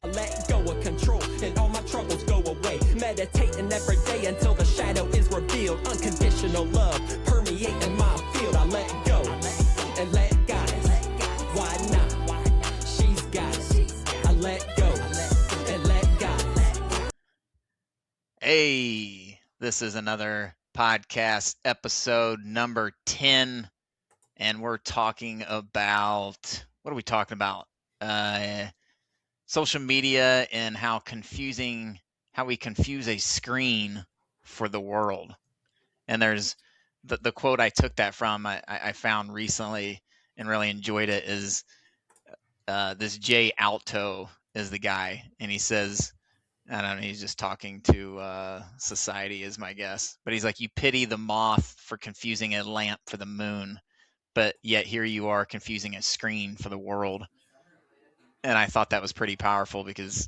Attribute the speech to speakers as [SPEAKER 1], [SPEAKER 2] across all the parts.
[SPEAKER 1] Let go of control and all my troubles go away. Meditating every day until the shadow is revealed. Unconditional love permeating my field. I let go and let God. Why not? She's got it. I let go and let God.
[SPEAKER 2] Hey, this is another podcast episode number 10, and we're talking about, what are we talking about? Social media and how we confuse a screen for the world. And there's the quote I took that from, I found recently and really enjoyed it, is this Jay Alto is the guy, and he says, I don't know, he's just talking to society is my guess, but he's like, you pity the moth for confusing a lamp for the moon, but yet here you are confusing a screen for the world. And I thought that was pretty powerful because,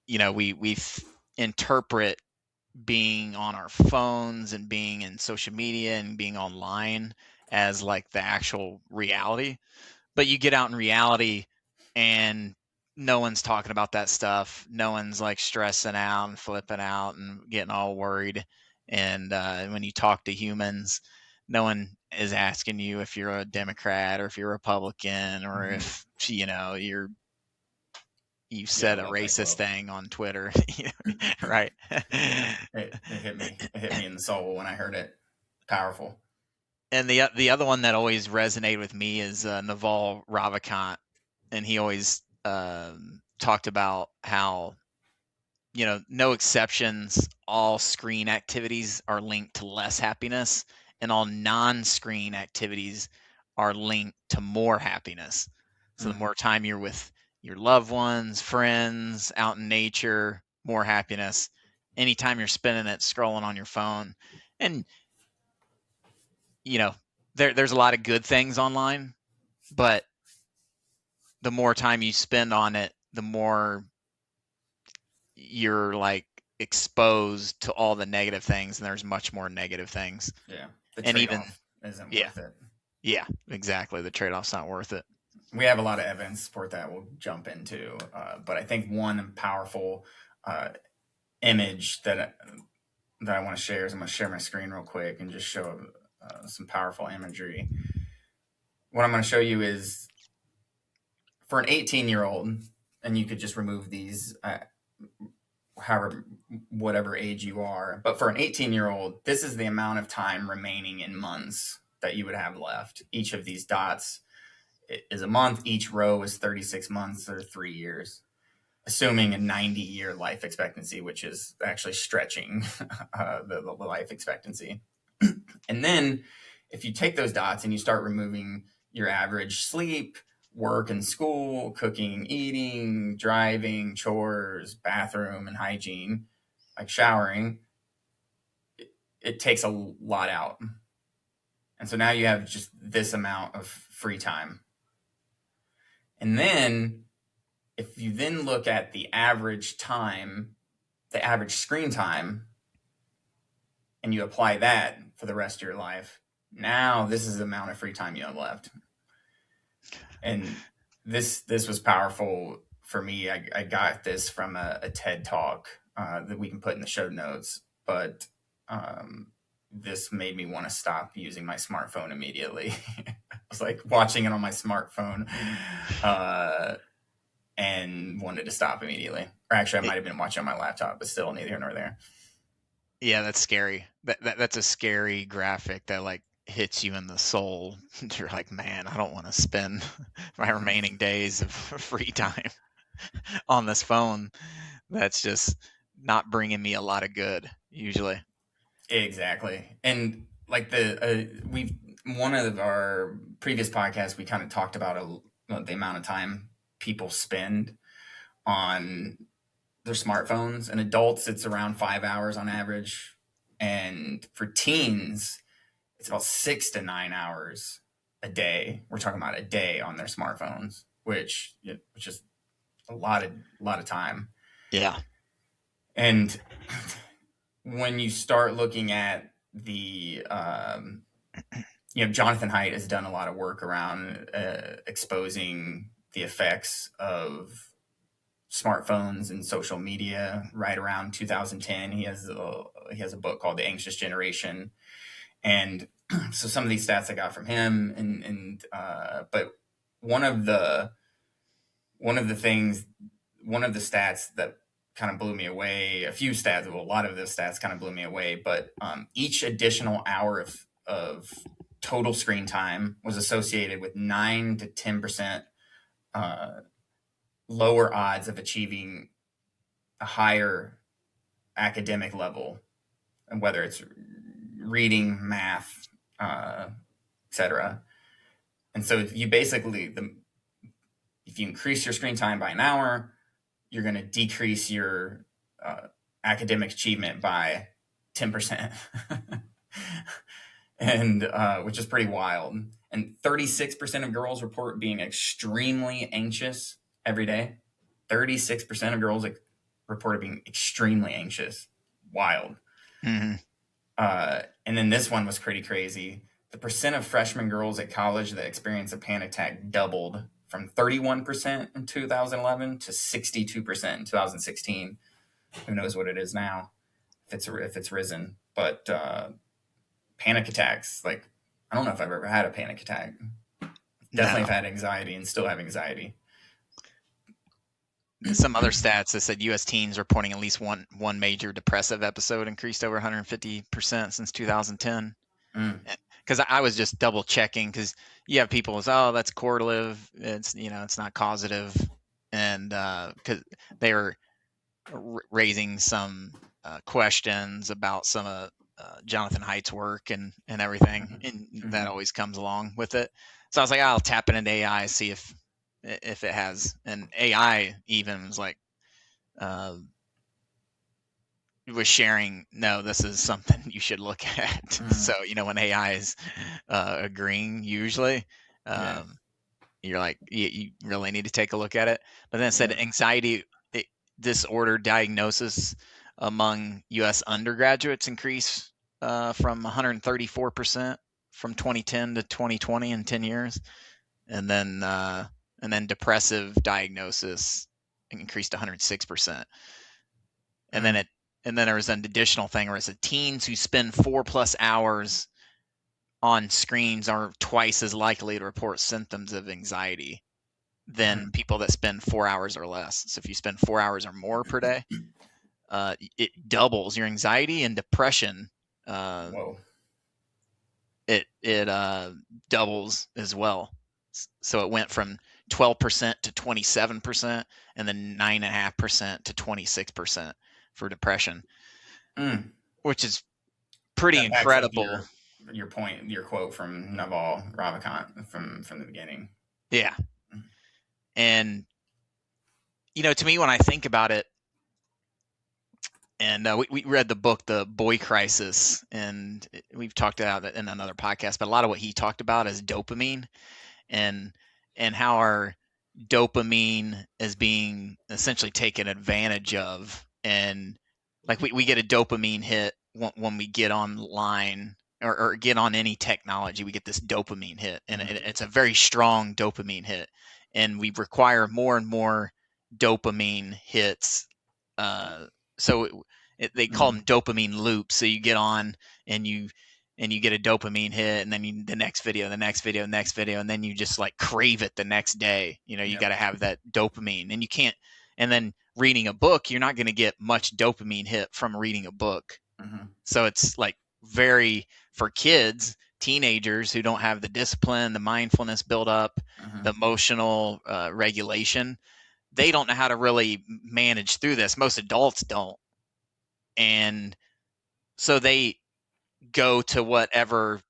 [SPEAKER 2] you know, we interpret being on our phones and being in social media and being online as like the actual reality. But you get out in reality and no one's talking about that stuff. No one's like stressing out and flipping out and getting all worried. And when you talk to humans, no one is asking you if you're a Democrat or if you're a Republican or if, you know, you said a racist thing on Twitter, right?
[SPEAKER 3] It hit me. It hit me in the soul when I heard it. Powerful.
[SPEAKER 2] And the other one that always resonated with me is Naval Ravikant, and he always talked about how, you know, no exceptions, all screen activities are linked to less happiness, and all non-screen activities are linked to more happiness. So the more time you're with your loved ones, friends, out in nature, more happiness. Anytime you're spending it scrolling on your phone, and you know, there's a lot of good things online, but the more time you spend on it, the more you're like exposed to all the negative things, and there's much more negative things.
[SPEAKER 3] Yeah. The
[SPEAKER 2] And
[SPEAKER 3] trade-off isn't worth it.
[SPEAKER 2] Yeah, exactly. The trade-off's not worth it.
[SPEAKER 3] We have a lot of evidence to support that we'll jump into. But I think one powerful image that I want to share is, I'm going to share my screen real quick and just show some powerful imagery. What I'm going to show you is for an 18-year-old, and you could just remove these however, whatever age you are. But for an 18-year-old, this is the amount of time remaining in months that you would have left. Each of these dots is a month. Each row is 36 months or 3 years, assuming a 90-year life expectancy, which is actually stretching the life expectancy. And then if you take those dots and you start removing your average sleep, work and school, cooking, eating, driving, chores, bathroom and hygiene, like showering, it takes a lot out. And so now you have just this amount of free time. And then if you then look at the average time, the average screen time, and you apply that for the rest of your life, now this is the amount of free time you have left. And this was powerful for me. I got this from a TED Talk that we can put in the show notes, but this made me want to stop using my smartphone immediately. I was like watching it on my smartphone and wanted to stop immediately. Or actually, I might have been watching on my laptop, but still neither here nor there.
[SPEAKER 2] Yeah, that's scary. That's a scary graphic that like hits you in the soul. You're like, man, I don't want to spend my remaining days of free time on this phone. That's just not bringing me a lot of good usually.
[SPEAKER 3] Exactly. And like one of our previous podcasts, we kind of talked about the amount of time people spend on their smartphones. And adults, it's around 5 hours on average. And for teens, it's about 6 to 9 hours a day. We're talking about a day on their smartphones, which is a lot of time.
[SPEAKER 2] Yeah.
[SPEAKER 3] And when you start looking at the, Jonathan Haidt has done a lot of work around exposing the effects of smartphones and social media right around 2010. He has a book called The Anxious Generation, and so some of these stats I got from him, but one of the one of the things one of the stats that kind of blew me away, a lot of the stats kind of blew me away, but each additional hour of total screen time was associated with 9 to 10% uh, lower odds of achieving a higher academic level, and whether it's reading, math, etc. And so if you increase your screen time by an hour, you're going to decrease your academic achievement by 10%, and which is pretty wild. And 36% of girls report being extremely anxious every day. 36% of girls reported being extremely anxious. Wild.
[SPEAKER 2] Mm-hmm.
[SPEAKER 3] And then this one was pretty crazy. The percent of freshman girls at college that experience a panic attack doubled from 31% in 2011 to 62% in 2016. Who knows what it is now, if it's risen. But panic attacks, like, I don't know if I've ever had a panic attack. Definitely
[SPEAKER 2] No.
[SPEAKER 3] have had anxiety and still have anxiety.
[SPEAKER 2] Some other stats that said U.S. teens reporting at least one major depressive episode increased over 150% since 2010. Because I was just double checking, because you have people as, oh, that's correlative, it's not causative, and because they were raising some questions about some of Jonathan Haidt's work and everything, and that always comes along with it. So I was like, I'll tap it into AI, see if it has, and AI even was like, was sharing, no, this is something you should look at. So when AI is agreeing, usually you're like, you really need to take a look at it. But then it said anxiety disorder diagnosis among U.S. undergraduates increased from 134% from 2010 to 2020 in 10 years, and then depressive diagnosis increased 106%. And then there was an additional thing where it said teens who spend 4+ hours on screens are twice as likely to report symptoms of anxiety than people that spend 4 hours or less. So if you spend 4 hours or more per day, it doubles your anxiety and depression.
[SPEAKER 3] Whoa.
[SPEAKER 2] It doubles as well. So it went from 12% to 27%, and then 9.5% to 26% for depression, which is pretty
[SPEAKER 3] That backs up
[SPEAKER 2] incredible.
[SPEAKER 3] your quote from Naval Ravikant from the beginning.
[SPEAKER 2] Yeah. And to me, when I think about it, and we read the book The Boy Crisis, and we've talked about it in another podcast, but a lot of what he talked about is dopamine, and how our dopamine is being essentially taken advantage of. And like we get a dopamine hit when we get online or get on any technology. We get this dopamine hit, and it's a very strong dopamine hit, and we require more and more dopamine hits. So they call them dopamine loops. So you get on and you get a dopamine hit, and then the next video, and then you just like crave it the next day. You got to have that dopamine, and you can't. And then reading a book, you're not going to get much dopamine hit from reading a book. So it's like for kids, teenagers who don't have the discipline, the mindfulness build up, the emotional regulation, they don't know how to really manage through this. Most adults don't. And so they go to whatever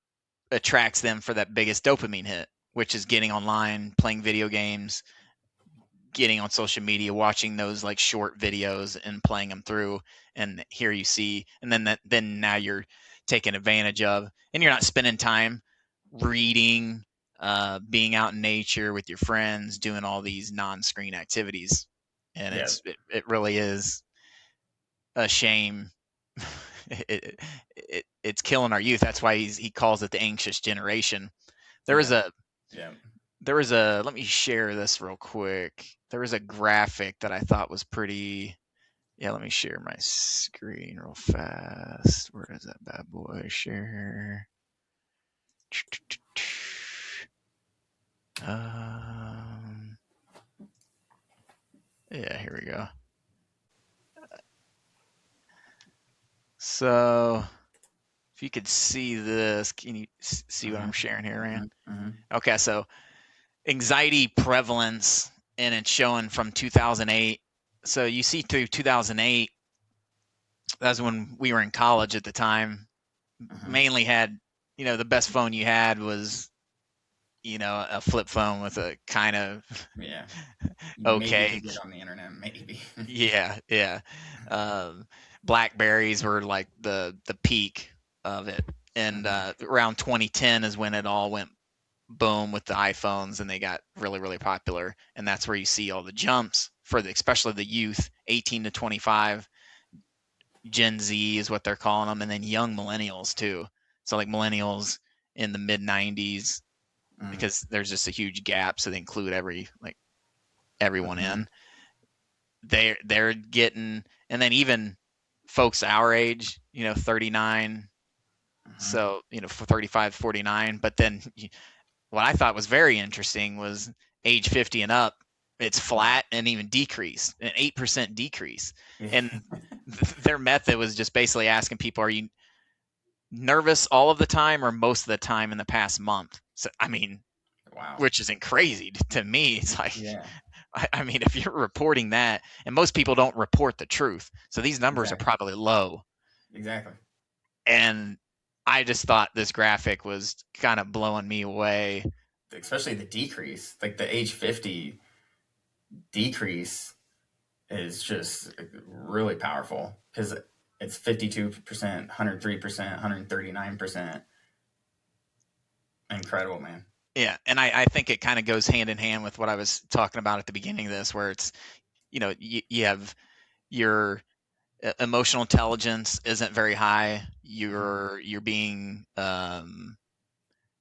[SPEAKER 2] attracts them for that biggest dopamine hit, which is getting online, playing video games, getting on social media, watching those like short videos and playing them through. And here you see, and then now you're taking advantage of, and you're not spending time reading, being out in nature with your friends, doing all these non-screen activities. And it really is a shame. It's killing our youth. That's why he calls it the anxious generation. There was a let me share this real quick. a graphic that I thought was pretty. Yeah, let me share my screen real fast. Where is that bad boy? Share. Yeah, here we go. So if you could see this, can you see what I'm sharing here, Rand? Okay, so anxiety prevalence, and it's showing from 2008. So you see through 2008, that's when we were in college at the time. Mainly had, the best phone you had was, a flip phone with a kind of
[SPEAKER 3] Yeah. Maybe you
[SPEAKER 2] okay.
[SPEAKER 3] could get on the internet, maybe.
[SPEAKER 2] Yeah. Um, Blackberries were like the peak of it, and around 2010 is when it all went boom with the iPhones, and they got really, really popular. And that's where you see all the jumps for especially the youth, 18 to 25. Gen Z is what they're calling them, and then young millennials too. So like millennials in the mid 90s, because there's just a huge gap, so they include everyone in. They're getting, and then even folks our age, 39, so for 35, 49. But then what I thought was very interesting was age 50 and up, it's flat and even decreased, an 8% decrease. And their method was just basically asking people, are you nervous all of the time or most of the time in the past month? So, I mean,
[SPEAKER 3] Wow.
[SPEAKER 2] which is crazy to me. It's like,
[SPEAKER 3] Yeah.
[SPEAKER 2] I mean, if you're reporting that, and most people don't report the truth, so these numbers are probably low.
[SPEAKER 3] Exactly.
[SPEAKER 2] And I just thought this graphic was kind of blowing me away.
[SPEAKER 3] Especially the decrease, like the age 50 decrease is just really powerful because it's 52%, 103%, 139%. Incredible, man.
[SPEAKER 2] Yeah, and I think it kind of goes hand in hand with what I was talking about at the beginning of this, where it's, you have your emotional intelligence isn't very high. You're being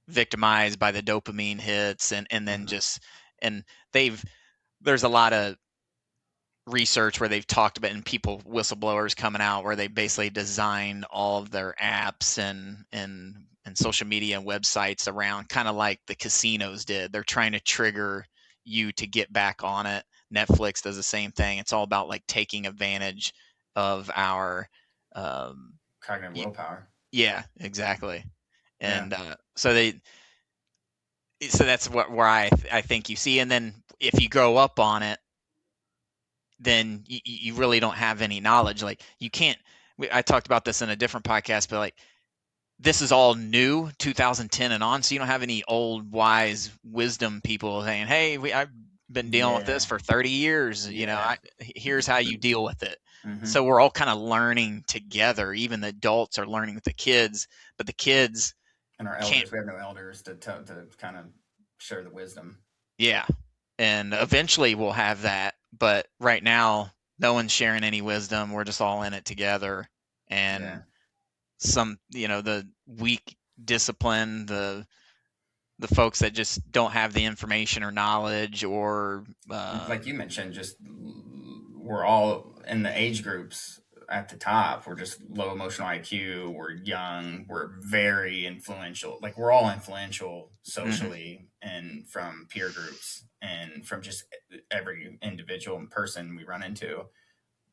[SPEAKER 2] victimized by the dopamine hits, and then just, and there's a lot of research where they've talked about, and people, whistleblowers coming out, where they basically designed all of their apps and social media and websites around kind of like the casinos did. They're trying to trigger you to get back on it. Netflix does the same thing. It's all about like taking advantage of our
[SPEAKER 3] Cognitive willpower.
[SPEAKER 2] yeah, exactly.
[SPEAKER 3] Yeah.
[SPEAKER 2] And so that's where I think you see. And then if you grow up on it, then you really don't have any knowledge. Like you can't. I talked about this in a different podcast, but like this is all new, 2010 and on. So you don't have any old wise wisdom people saying, "Hey, I've been dealing with this for 30 years. Here's how you deal with it." So we're all kind of learning together. Even the adults are learning with the kids, but the kids
[SPEAKER 3] and our
[SPEAKER 2] can't.
[SPEAKER 3] elders, we have no elders to kind of share the wisdom.
[SPEAKER 2] Yeah, and eventually we'll have that, but right now no one's sharing any wisdom. We're just all in it together, and some, the weak discipline, the folks that just don't have the information or knowledge, or
[SPEAKER 3] like you mentioned, just we're all in the age groups at the top. We're just low emotional IQ. We're young. We're very influential. Like we're all influential socially and from peer groups and from just every individual and person we run into.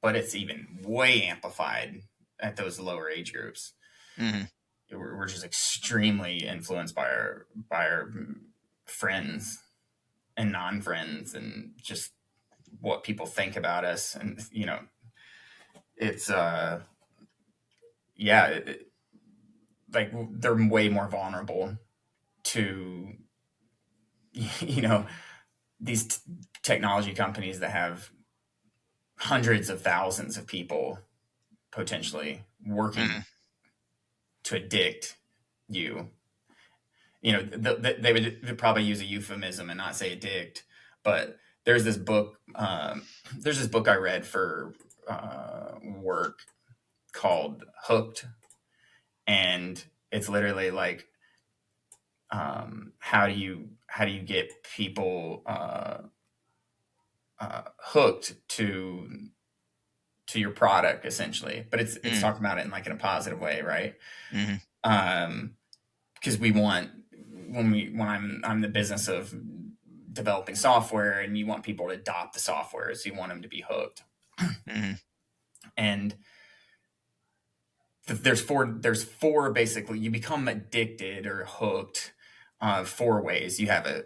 [SPEAKER 3] But it's even way amplified at those lower age groups. We're just extremely influenced by our friends and non-friends and just what people think about us. And it's like they're way more vulnerable to these technology companies that have hundreds of thousands of people potentially working to addict you. They would probably use a euphemism and not say addict, but there's this book. There's this book I read for work called Hooked, and it's literally like how do you get people hooked to your product essentially, but it's
[SPEAKER 2] Mm.
[SPEAKER 3] talking about it in like in a positive way, right?
[SPEAKER 2] Mm-hmm.
[SPEAKER 3] Because we want when I'm the business of developing software, and you want people to adopt the software, so you want them to be hooked.
[SPEAKER 2] Mm-hmm.
[SPEAKER 3] And there's four basically. You become addicted or hooked four ways. You have a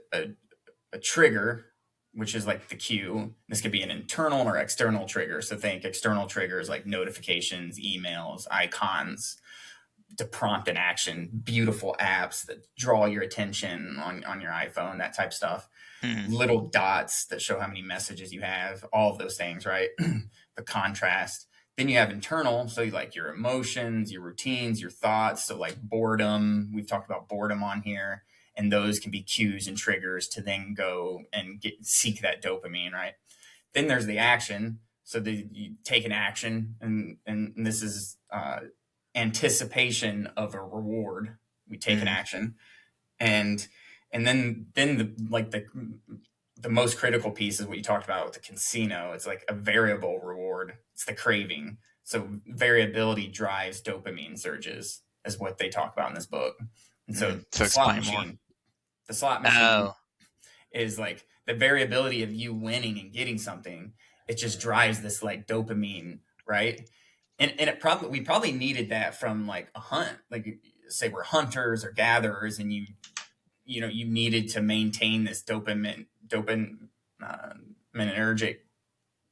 [SPEAKER 3] trigger, which is like the cue. This could be an internal or external trigger. So think external triggers like notifications, emails, icons to prompt an action, beautiful apps that draw your attention on your iPhone, that type of stuff.
[SPEAKER 2] Mm-hmm.
[SPEAKER 3] Little dots that show how many messages you have, all of those things, right? The contrast. Then you have internal, so you like your emotions, your routines, your thoughts. So like boredom, we've talked about boredom on here, and those can be cues and triggers to then go and seek that dopamine, right? Then there's the action. So you take an action, and this is anticipation of a reward. We take an
[SPEAKER 2] Mm-hmm.
[SPEAKER 3] action, and then the most critical piece is what you talked about with the casino. It's like a variable reward. It's the craving. So variability drives dopamine surges, is what they talk about in this book. And
[SPEAKER 2] Mm-hmm.
[SPEAKER 3] so
[SPEAKER 2] So explain more.
[SPEAKER 3] the slot machine
[SPEAKER 2] Oh.
[SPEAKER 3] is like the variability of you winning and getting something. It just drives this like dopamine, right? And we probably needed that from like a hunt. Like say we're hunters or gatherers, and you needed to maintain this dopaminergic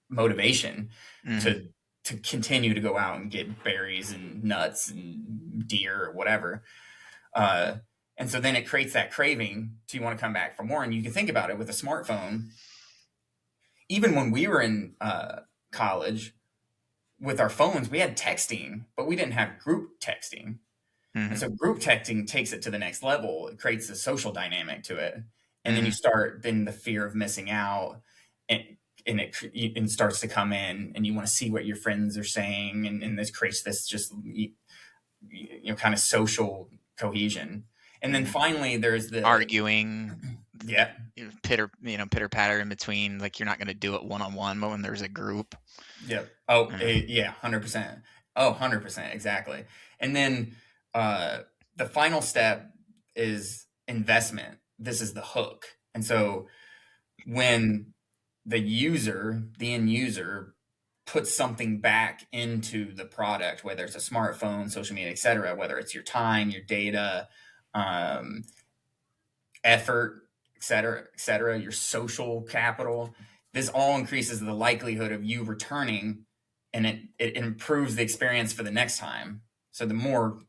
[SPEAKER 3] motivation
[SPEAKER 2] Mm-hmm.
[SPEAKER 3] to continue to go out and get berries and nuts and deer or whatever. Uh, and so then it creates that craving to you want to come back for more. And you can think about it with a smartphone. Even when we were in college, with our phones, we had texting, but we didn't have group texting. And
[SPEAKER 2] Mm-hmm.
[SPEAKER 3] so group texting takes it to the next level. It creates a social dynamic to it. And then
[SPEAKER 2] Mm-hmm.
[SPEAKER 3] you start, then the fear of missing out, and, and starts to come in, and you want to see what your friends are saying. And this creates this just, kind of social cohesion. And then
[SPEAKER 2] Mm-hmm.
[SPEAKER 3] finally, there's
[SPEAKER 2] Arguing,
[SPEAKER 3] yeah,
[SPEAKER 2] pitter patter in between. Like you're not going to do it one on one, but when there's a group.
[SPEAKER 3] yeah. Oh,
[SPEAKER 2] Mm-hmm.
[SPEAKER 3] yeah, 100%. Oh, 100%. Exactly. And then uh, the final step is investment. This is the hook. And so when the end user, puts something back into the product, whether it's a smartphone, social media, etc., whether it's your time, your data, um, effort, et cetera, your social capital. This all increases the likelihood of you returning, and it improves the experience for the next time. So the more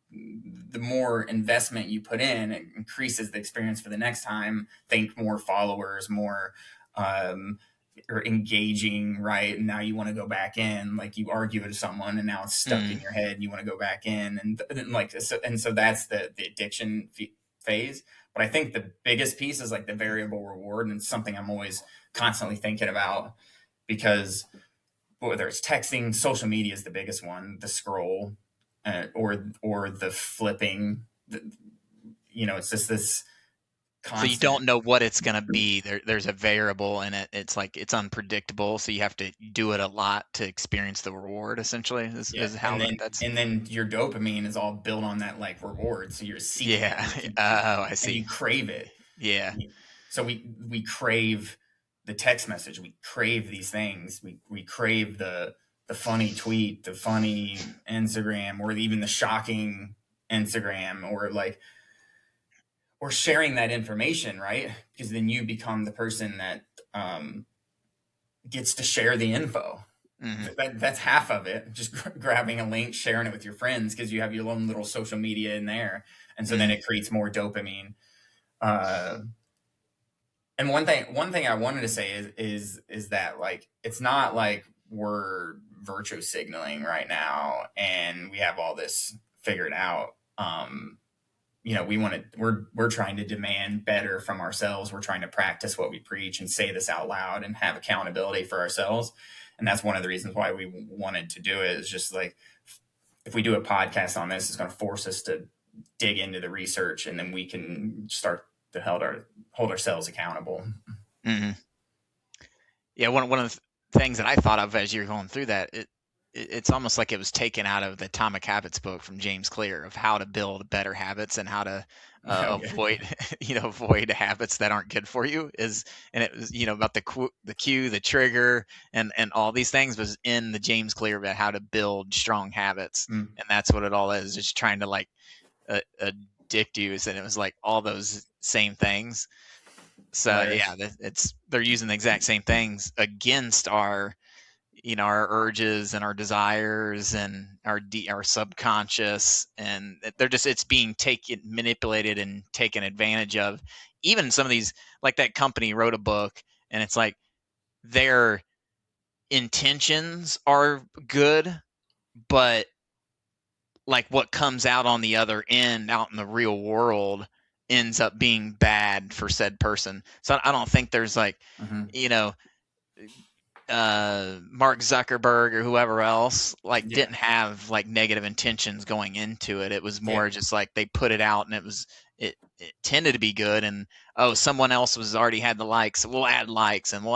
[SPEAKER 3] investment you put in, it increases the experience for the next time. Think more followers, more or engaging, right? And now you want to go back in, like you argue with someone, and now it's stuck in your head, and you want to go back in, and so that's the addiction phase. But I think the biggest piece is like the variable reward, and it's something I'm always constantly thinking about, because whether it's texting, social media is the biggest one, the scroll, or the flipping. It's just this
[SPEAKER 2] So you
[SPEAKER 3] constant.
[SPEAKER 2] don't know what it's going to be. There's a variable in it. It's like it's unpredictable. So you have to do it a lot to experience the reward. Essentially,
[SPEAKER 3] Yeah,
[SPEAKER 2] is how
[SPEAKER 3] and then
[SPEAKER 2] that's.
[SPEAKER 3] and then your dopamine is all built on that like reward, so you're seeking
[SPEAKER 2] Yeah.
[SPEAKER 3] it,
[SPEAKER 2] Oh, I
[SPEAKER 3] and
[SPEAKER 2] see.
[SPEAKER 3] you crave it.
[SPEAKER 2] Yeah.
[SPEAKER 3] So we crave the text message, we crave these things, we crave the funny tweet, the funny Instagram, or even the shocking Instagram, or sharing that information, right? Because then you become the person that gets to share the info.
[SPEAKER 2] Hmm.
[SPEAKER 3] That's half of it. Just grabbing a link, sharing it with your friends, because you have your own little social media in there, and so then
[SPEAKER 2] Hmm.
[SPEAKER 3] it creates more dopamine. Uh, and one thing I wanted to say is that like it's not like we're virtue signaling right now and we have all this figured out. We're trying to demand better from ourselves. We're trying to practice what we preach and say this out loud and have accountability for ourselves. And that's one of the reasons why we wanted to do it. Is just like, if we do a podcast on this, it's going to force us to dig into the research, and then we can start to hold ourselves accountable.
[SPEAKER 2] Hmm. Yeah, one of the things that I thought of as you're going through that, it's almost like it was taken out of the Atomic Habits book from James Clear of how to build better habits and how to
[SPEAKER 3] Okay.
[SPEAKER 2] avoid avoid habits that aren't good for you. Is And it was about the cue, the trigger, and all these things was in the James Clear about how to build strong habits,
[SPEAKER 3] Mm,
[SPEAKER 2] and that's what it all is. Just trying to like addict you, and it was like all those same things. So yeah,
[SPEAKER 3] hilarious.
[SPEAKER 2] they're using the exact same things against our our urges and our desires and our subconscious, and it's being taken, manipulated, and taken advantage of. Even some of these, like that company wrote a book, and it's like their intentions are good, but like what comes out on the other end out in the real world ends up being bad for said person. So I don't think there's like,
[SPEAKER 3] Hmm.
[SPEAKER 2] you know, Mark Zuckerberg or whoever else like
[SPEAKER 3] Yeah.
[SPEAKER 2] didn't have like negative intentions going into it. It was
[SPEAKER 3] Yeah.
[SPEAKER 2] more just like they put it out, and it tended to be good. And oh, someone else was already had the likes, so we'll add likes, and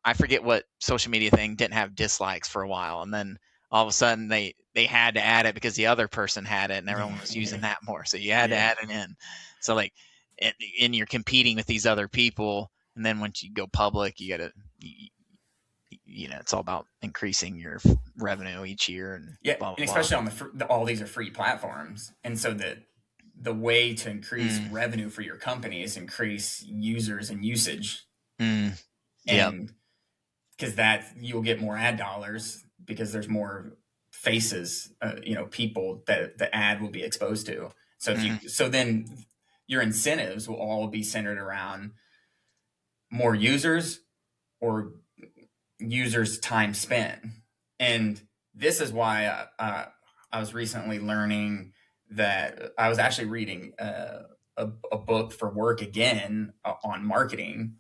[SPEAKER 2] I forget what social media thing didn't have dislikes for a while, and then all of a sudden they had to add it because the other person had it, and everyone was
[SPEAKER 3] Yeah.
[SPEAKER 2] using that more, so you had to
[SPEAKER 3] Yeah.
[SPEAKER 2] add it in. So like, and you're competing with these other people, and then once you go public, you gotta it's all about increasing your revenue each year and
[SPEAKER 3] Yeah,
[SPEAKER 2] blah
[SPEAKER 3] and
[SPEAKER 2] blah blah.
[SPEAKER 3] especially on all these are free platforms, and so the way to increase
[SPEAKER 2] Mm,
[SPEAKER 3] revenue for your company is increase users and usage,
[SPEAKER 2] mm, yep.
[SPEAKER 3] and because that you'll get more ad dollars because there's more faces, people that the ad will be exposed to. So if
[SPEAKER 2] Mm,
[SPEAKER 3] you so then your incentives will all be centered around more users or users' time spent. And this is why I was recently learning that I was actually reading a book for work again on marketing,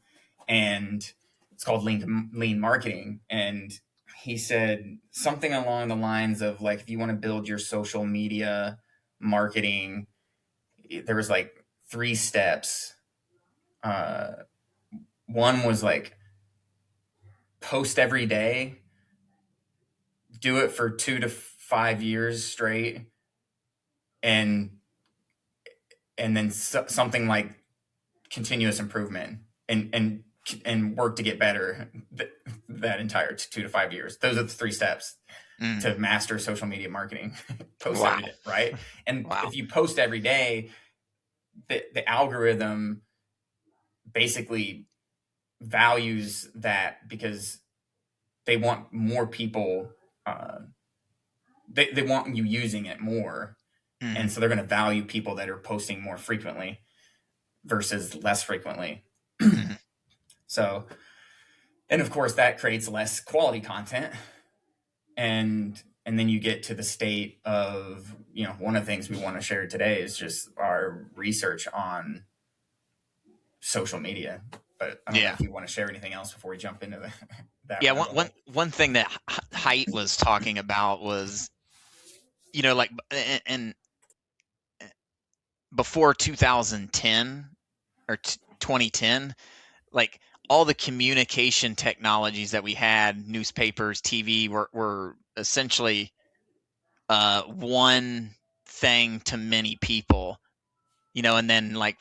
[SPEAKER 3] and it's called Lean Marketing. And he said something along the lines of like, if you want to build your social media marketing, there was like three steps. Uh, One was like post every day, do it for 2 to 5 years straight, and then something like continuous improvement, and work to get better that entire 2 to 5 years. Those are the three steps
[SPEAKER 2] mm.
[SPEAKER 3] to master social media marketing. Post every
[SPEAKER 2] Wow.
[SPEAKER 3] day, right? And
[SPEAKER 2] Wow.
[SPEAKER 3] if you post every day, the algorithm basically values that because they want more people. They want you using it more, and
[SPEAKER 2] Mm,
[SPEAKER 3] so they're going to value people that are posting more frequently versus less frequently.
[SPEAKER 2] mm.
[SPEAKER 3] So, and of course that creates less quality content, and then you get to the state of, one of the things we want to share today is just our research on social media. But I don't know
[SPEAKER 2] Yeah.
[SPEAKER 3] if you want to share anything else before we jump into that
[SPEAKER 2] Yeah.
[SPEAKER 3] rabbit hole.
[SPEAKER 2] One thing that Haidt was talking about was, like, and before 2010 or 2010, like all the communication technologies that we had, newspapers, TV, were essentially one thing to many people, and then like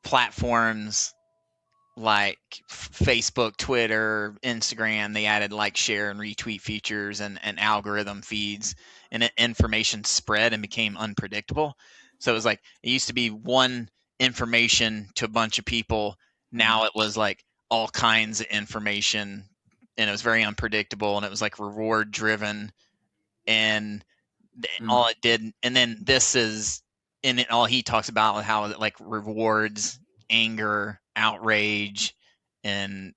[SPEAKER 2] platforms like Facebook, Twitter, Instagram, they added like share and retweet features and algorithm feeds, and information spread and became unpredictable. So it was like it used to be one information to a bunch of people.
[SPEAKER 3] Mm-hmm.
[SPEAKER 2] Now it was like all kinds of information, and it was very unpredictable, and it was like reward driven, and
[SPEAKER 3] Mm-hmm.
[SPEAKER 2] all it did. And then this is in it, all he talks about how it like rewards anger, outrage, and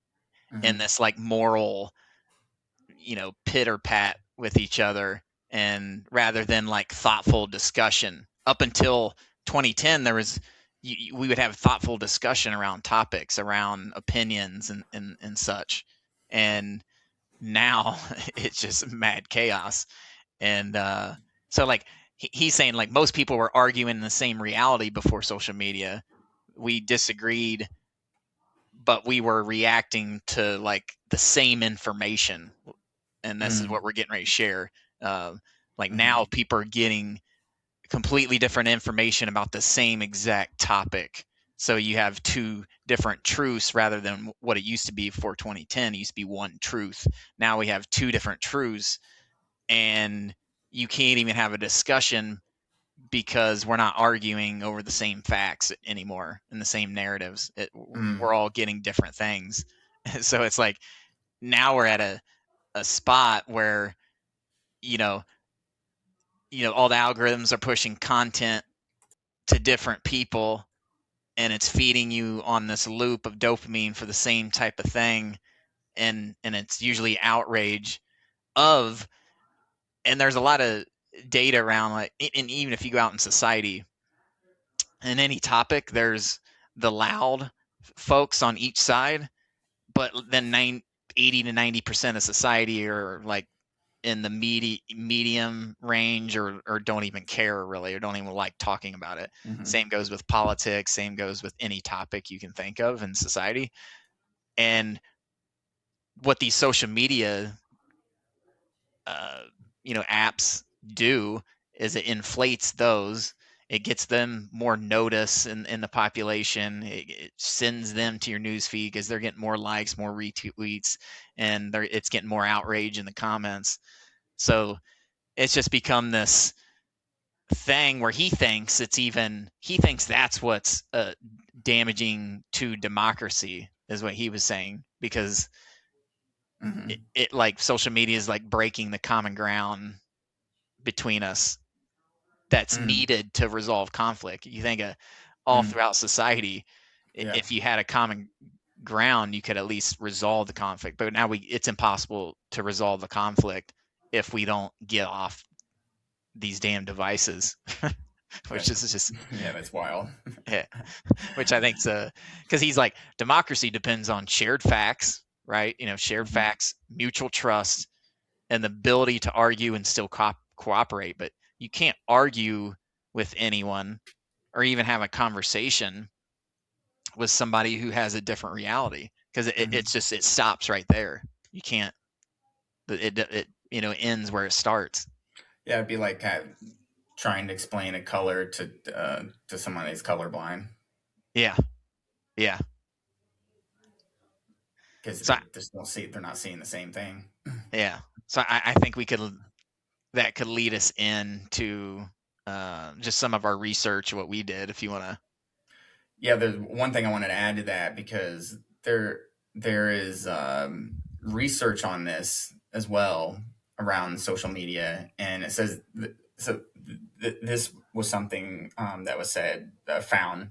[SPEAKER 3] Mm-hmm.
[SPEAKER 2] this like moral, pit or pat with each other, and rather than like thoughtful discussion. Up until 2010, there was we would have thoughtful discussion around topics, around opinions, and such. And now it's just mad chaos. And so like he's saying like most people were arguing the same reality before social media. We disagreed, but we were reacting to like the same information, and this is what we're getting ready to share. Like now people are getting completely different information about the same exact topic. So you have two different truths rather than what it used to be before 2010. It used to be one truth. Now we have two different truths, and you can't even have a discussion because we're not arguing over the same facts anymore and the same narratives. We're all getting different things. So it's like now we're at a spot where, you know, all the algorithms are pushing content to different people, and it's feeding you on this loop of dopamine for the same type of thing, and it's usually outrage of, and there's a lot of data around, like, and even if you go out in society in any topic, there's the loud folks on each side, but then 80 to 90% of society are like in the medium range, or don't even care really, or don't even like talking about it. Same goes with politics, same goes with any topic you can think of in society. And what these social media apps do is it inflates those. It gets them more notice in the population. It sends them to your news feed because they're getting more likes, more retweets, and it's getting more outrage in the comments. So it's just become this thing where he thinks that's what's damaging to democracy, is what he was saying, because it like social media is like breaking the common ground between us that's needed to resolve conflict. You think all throughout society, if you had a common ground, you could at least resolve the conflict. But now it's impossible to resolve the conflict if we don't get off these damn devices. Which is just
[SPEAKER 3] that's wild.
[SPEAKER 2] Yeah, which I think's because he's like, democracy depends on shared facts, right? Shared facts, mutual trust, and the ability to argue and still cooperate. But you can't argue with anyone or even have a conversation with somebody who has a different reality, because it stops right there. You can't. It ends where it starts.
[SPEAKER 3] Yeah, it'd be like trying to explain a color to someone who's colorblind.
[SPEAKER 2] Yeah, yeah.
[SPEAKER 3] Because they're not seeing the same thing.
[SPEAKER 2] Yeah. So I think that could lead us into just some of our research, what we did, if you want to.
[SPEAKER 3] Yeah, there's one thing I wanted to add to that, because there is research on this as well around social media, and it says this was something that was found.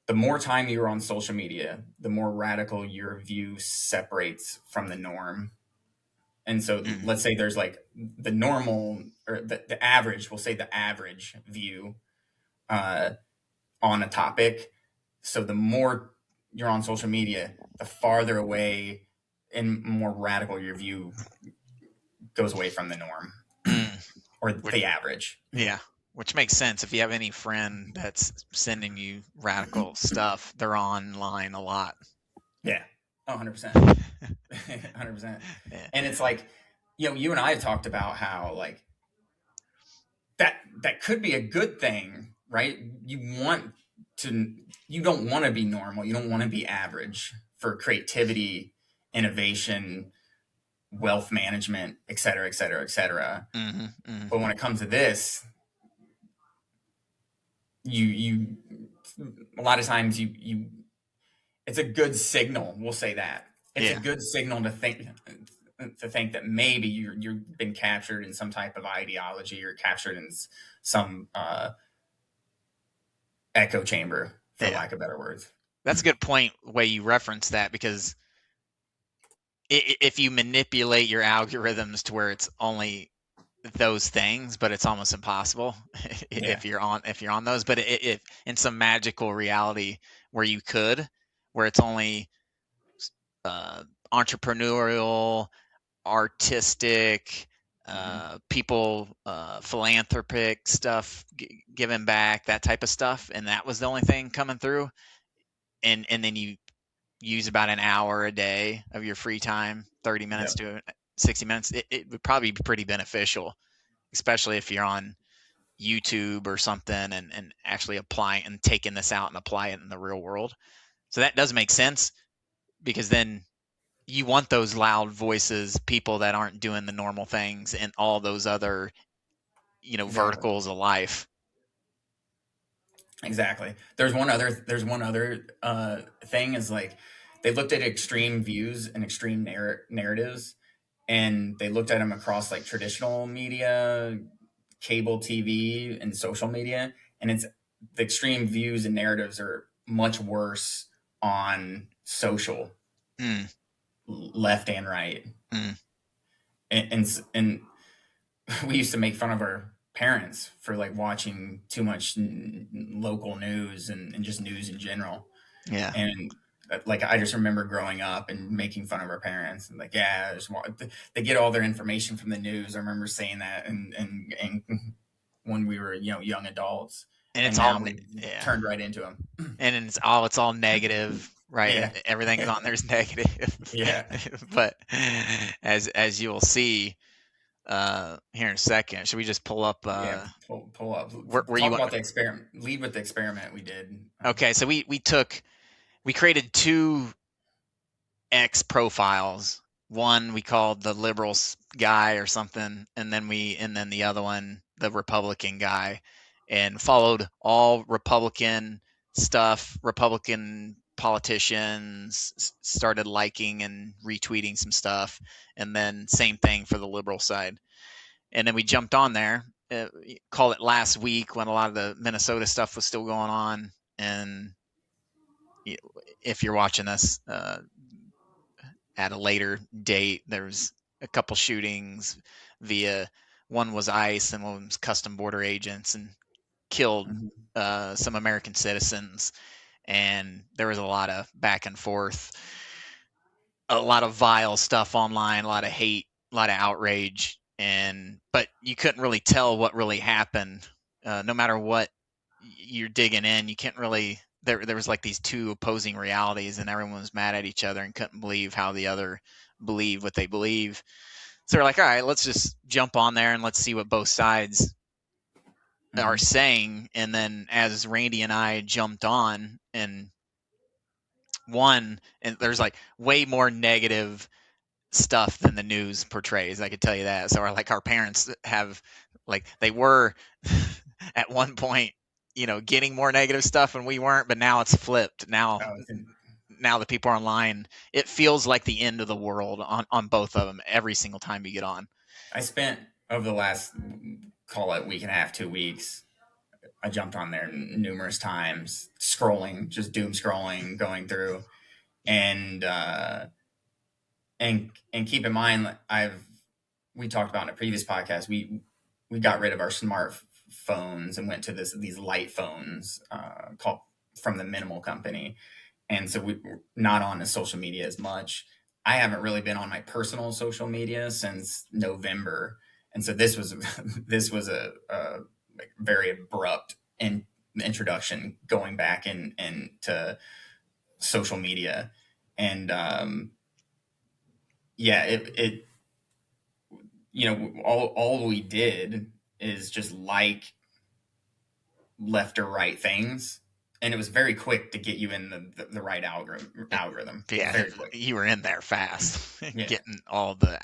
[SPEAKER 3] The more time you're on social media, the more radical your view separates from the norm. And so let's say there's like the normal, or the average, we'll say the average view on a topic. So the more you're on social media, the farther away and more radical your view goes away from the norm or the average.
[SPEAKER 2] Yeah, which makes sense. If you have any friend that's sending you radical stuff, they're online a lot.
[SPEAKER 3] Yeah, 100%. 100%.
[SPEAKER 2] Yeah.
[SPEAKER 3] And it's like, you and I have talked about how like that could be a good thing, right? You don't want to be normal. You don't want to be average for creativity, innovation, wealth management, et cetera, et cetera, et cetera. But when it comes to this, you a lot of times you it's a good signal. We'll say that it's a good signal to think that maybe you've been captured in some type of ideology, or captured in some echo chamber, for lack of better words.
[SPEAKER 2] That's a good point, way you reference that, because if you manipulate your algorithms to where it's only those things, but it's almost impossible if you're on those. But if in some magical reality where it's only entrepreneurial, artistic, people, philanthropic stuff, giving back, that type of stuff, and that was the only thing coming through, and then you use about an hour a day of your free time, 30 minutes
[SPEAKER 3] Yep.
[SPEAKER 2] to 60 minutes, it would probably be pretty beneficial, especially if you're on YouTube or something and actually applying and taking this out and apply it in the real world. So that does make sense, because then you want those loud voices, people that aren't doing the normal things and all those other,
[SPEAKER 3] Exactly.
[SPEAKER 2] verticals of life.
[SPEAKER 3] Exactly. There's one other thing is like they looked at extreme views and extreme narratives, and they looked at them across like traditional media, cable TV, and social media, and it's the extreme views and narratives are much worse on social,
[SPEAKER 2] Mm,
[SPEAKER 3] left and right,
[SPEAKER 2] mm,
[SPEAKER 3] and we used to make fun of our parents for like watching too much local news and just news in general.
[SPEAKER 2] yeah.
[SPEAKER 3] And like I just remember growing up and making fun of our parents and like, yeah, they get all their information from the news. I remember saying that, and when we were young adults,
[SPEAKER 2] And
[SPEAKER 3] and
[SPEAKER 2] it's all,
[SPEAKER 3] now we've
[SPEAKER 2] yeah.
[SPEAKER 3] turned right into them.
[SPEAKER 2] And it's all negative, right?
[SPEAKER 3] Yeah,
[SPEAKER 2] Everything's on there's negative.
[SPEAKER 3] yeah,
[SPEAKER 2] But as you'll see here in a second, should we just pull up
[SPEAKER 3] yeah. Pull up.
[SPEAKER 2] where you
[SPEAKER 3] Talk
[SPEAKER 2] want?
[SPEAKER 3] about the experiment. Lead with the experiment we did.
[SPEAKER 2] Okay, so we created two X profiles. One we called the liberals guy or something, and then the other one the Republican guy, and followed all Republican stuff. Republican politicians started liking and retweeting some stuff, and then same thing for the liberal side. And then we jumped on there. Call it last week when a lot of the Minnesota stuff was still going on, and if you're watching this at a later date, there's a couple shootings via, one was ICE and one was custom border agents, and killed
[SPEAKER 3] Mhm.
[SPEAKER 2] some American citizens. And there was a lot of back and forth, a lot of vile stuff online, a lot of hate, a lot of outrage, but you couldn't really tell what really happened. No matter what you're digging in, you can't really. There was like these two opposing realities, and everyone was mad at each other and couldn't believe how the other believed what they believe. So we're like, all right, let's just jump on there and let's see what both sides are
[SPEAKER 3] Mhm.
[SPEAKER 2] saying. And then as Randy and I jumped on, and there's like way more negative stuff than the news portrays. I could tell you that. So our parents have, like, they were at one point, getting more negative stuff when we weren't, but now it's flipped. Now
[SPEAKER 3] Oh, it's in,
[SPEAKER 2] now the people are online, it feels like the end of the world on both of them every single time you get on.
[SPEAKER 3] I spent over the last, call it, week and a half, 2 weeks. I jumped on there numerous times, scrolling, just doom scrolling, going through, and and keep in mind, we talked about in a previous podcast, we got rid of our smartphones and went to these light phones called from the Minimal company, and so we're not on the social media as much. I haven't really been on my personal social media since November, and so this was this was a like very abrupt introduction going back and to social media, and yeah, it all we did is just like left or right things, and it was very quick to get you in the right algorithm
[SPEAKER 2] Yeah,
[SPEAKER 3] very quick.
[SPEAKER 2] you were in there fast,
[SPEAKER 3] Yeah,
[SPEAKER 2] getting all the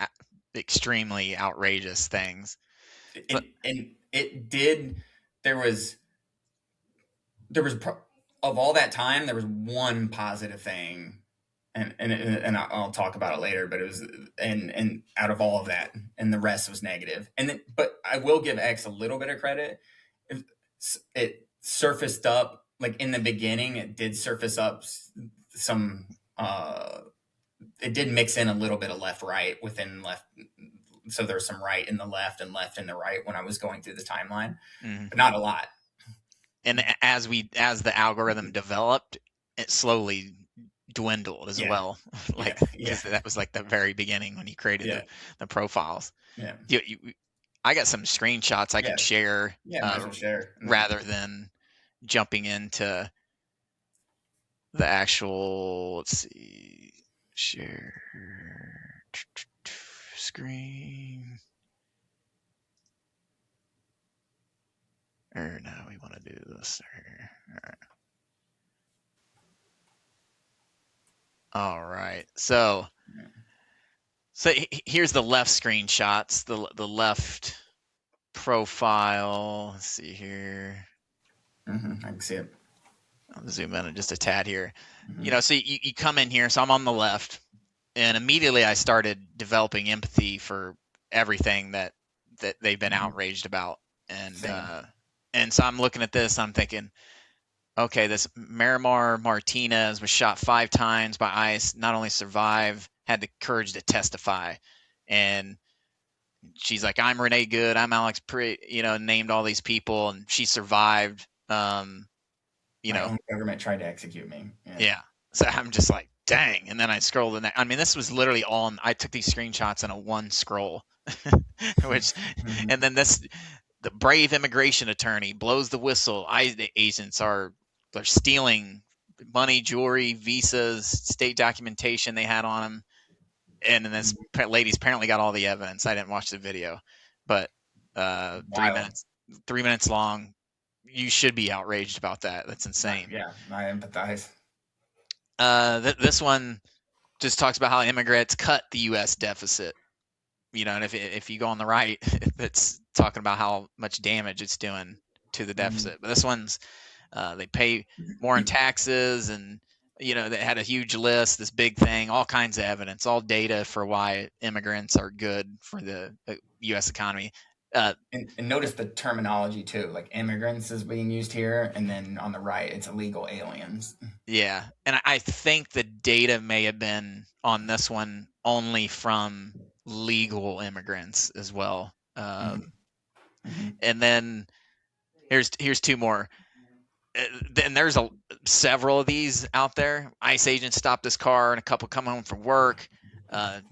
[SPEAKER 2] extremely outrageous things. But
[SPEAKER 3] and it did. There was there was of all that time, there was one positive thing, and I'll talk about it later. But it was, and out of all of that, and the rest was negative. And then, but I will give X a little bit of credit. It surfaced up like in the beginning. It did surface up some. It did mix in a little bit of left right within left. So there's some right in the left in the right when I was going through the timeline,
[SPEAKER 2] mhm.
[SPEAKER 3] but not a lot.
[SPEAKER 2] And as the algorithm developed, it slowly dwindled as
[SPEAKER 3] Yeah,
[SPEAKER 2] well. Like,
[SPEAKER 3] yeah, yeah,
[SPEAKER 2] because that was like the very beginning when you created
[SPEAKER 3] yeah,
[SPEAKER 2] the profiles.
[SPEAKER 3] yeah,
[SPEAKER 2] I got some screenshots I
[SPEAKER 3] yeah,
[SPEAKER 2] could share,
[SPEAKER 3] yeah. Might as well share.
[SPEAKER 2] rather than jumping into the actual, let's see, share screen. Or no, we want to do this. All right. So here's the left screenshots, the left profile. Let's see here.
[SPEAKER 3] I can see it.
[SPEAKER 2] I'll zoom in just a tad here. So you come in here. So I'm on the left, and immediately I started developing empathy for everything that they've been outraged about, and so I'm looking at this. I'm thinking, okay, this Miramar Martinez was shot 5 times by ICE, not only survived, had the courage to testify. And she's like, I'm Renee Good, I'm Alex named all these people, and she survived.
[SPEAKER 3] My own government tried to execute me.
[SPEAKER 2] Yeah. So I'm just like, dang. And then I scrolled the next. I mean, this was literally all, I took these screenshots in a one scroll, which, and then the brave immigration attorney blows the whistle. Agents they're stealing money, jewelry, visas, state documentation they had on them. And then this lady's apparently got all the evidence. I didn't watch the video, but 3 minutes long. You should be outraged about that. That's insane.
[SPEAKER 3] Yeah, I empathize.
[SPEAKER 2] This one just talks about how immigrants cut the U.S. deficit. And if you go on the right, it's talking about how much damage it's doing to the deficit. But this one's they pay more in taxes, and they had a huge list, this big thing, all kinds of evidence, all data for why immigrants are good for the U.S. economy.
[SPEAKER 3] And notice the terminology too, like immigrants is being used here, and then on the right it's illegal aliens.
[SPEAKER 2] Yeah, and I think the data may have been on this one only from legal immigrants as well. And then here's 2 more. And there's several of these out there. ICE agents stop this car, and a couple come home from work.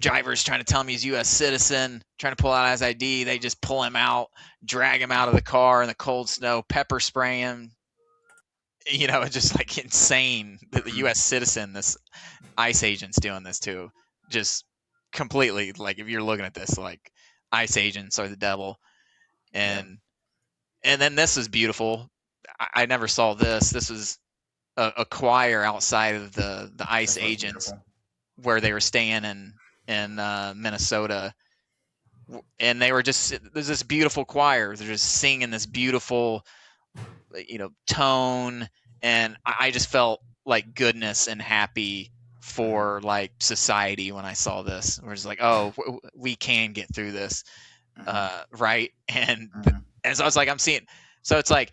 [SPEAKER 2] Driver's trying to tell him he's a U.S. citizen, trying to pull out his ID. They just pull him out, drag him out of the car in the cold snow, pepper spray him. It's just like insane that the U.S. citizen, this ICE agent's doing this too. Just completely, like, if you're looking at this, like, ICE agents are the devil. And then this is beautiful. I never saw this. This was a choir outside of the ICE agents beautiful. Where they were staying in Minnesota, and they were there's this beautiful choir. They're just singing this beautiful, tone, and I just felt like goodness and happy for like society when I saw this. We're just like, oh, we can get through this, right? And so I was like, I'm seeing. So it's like,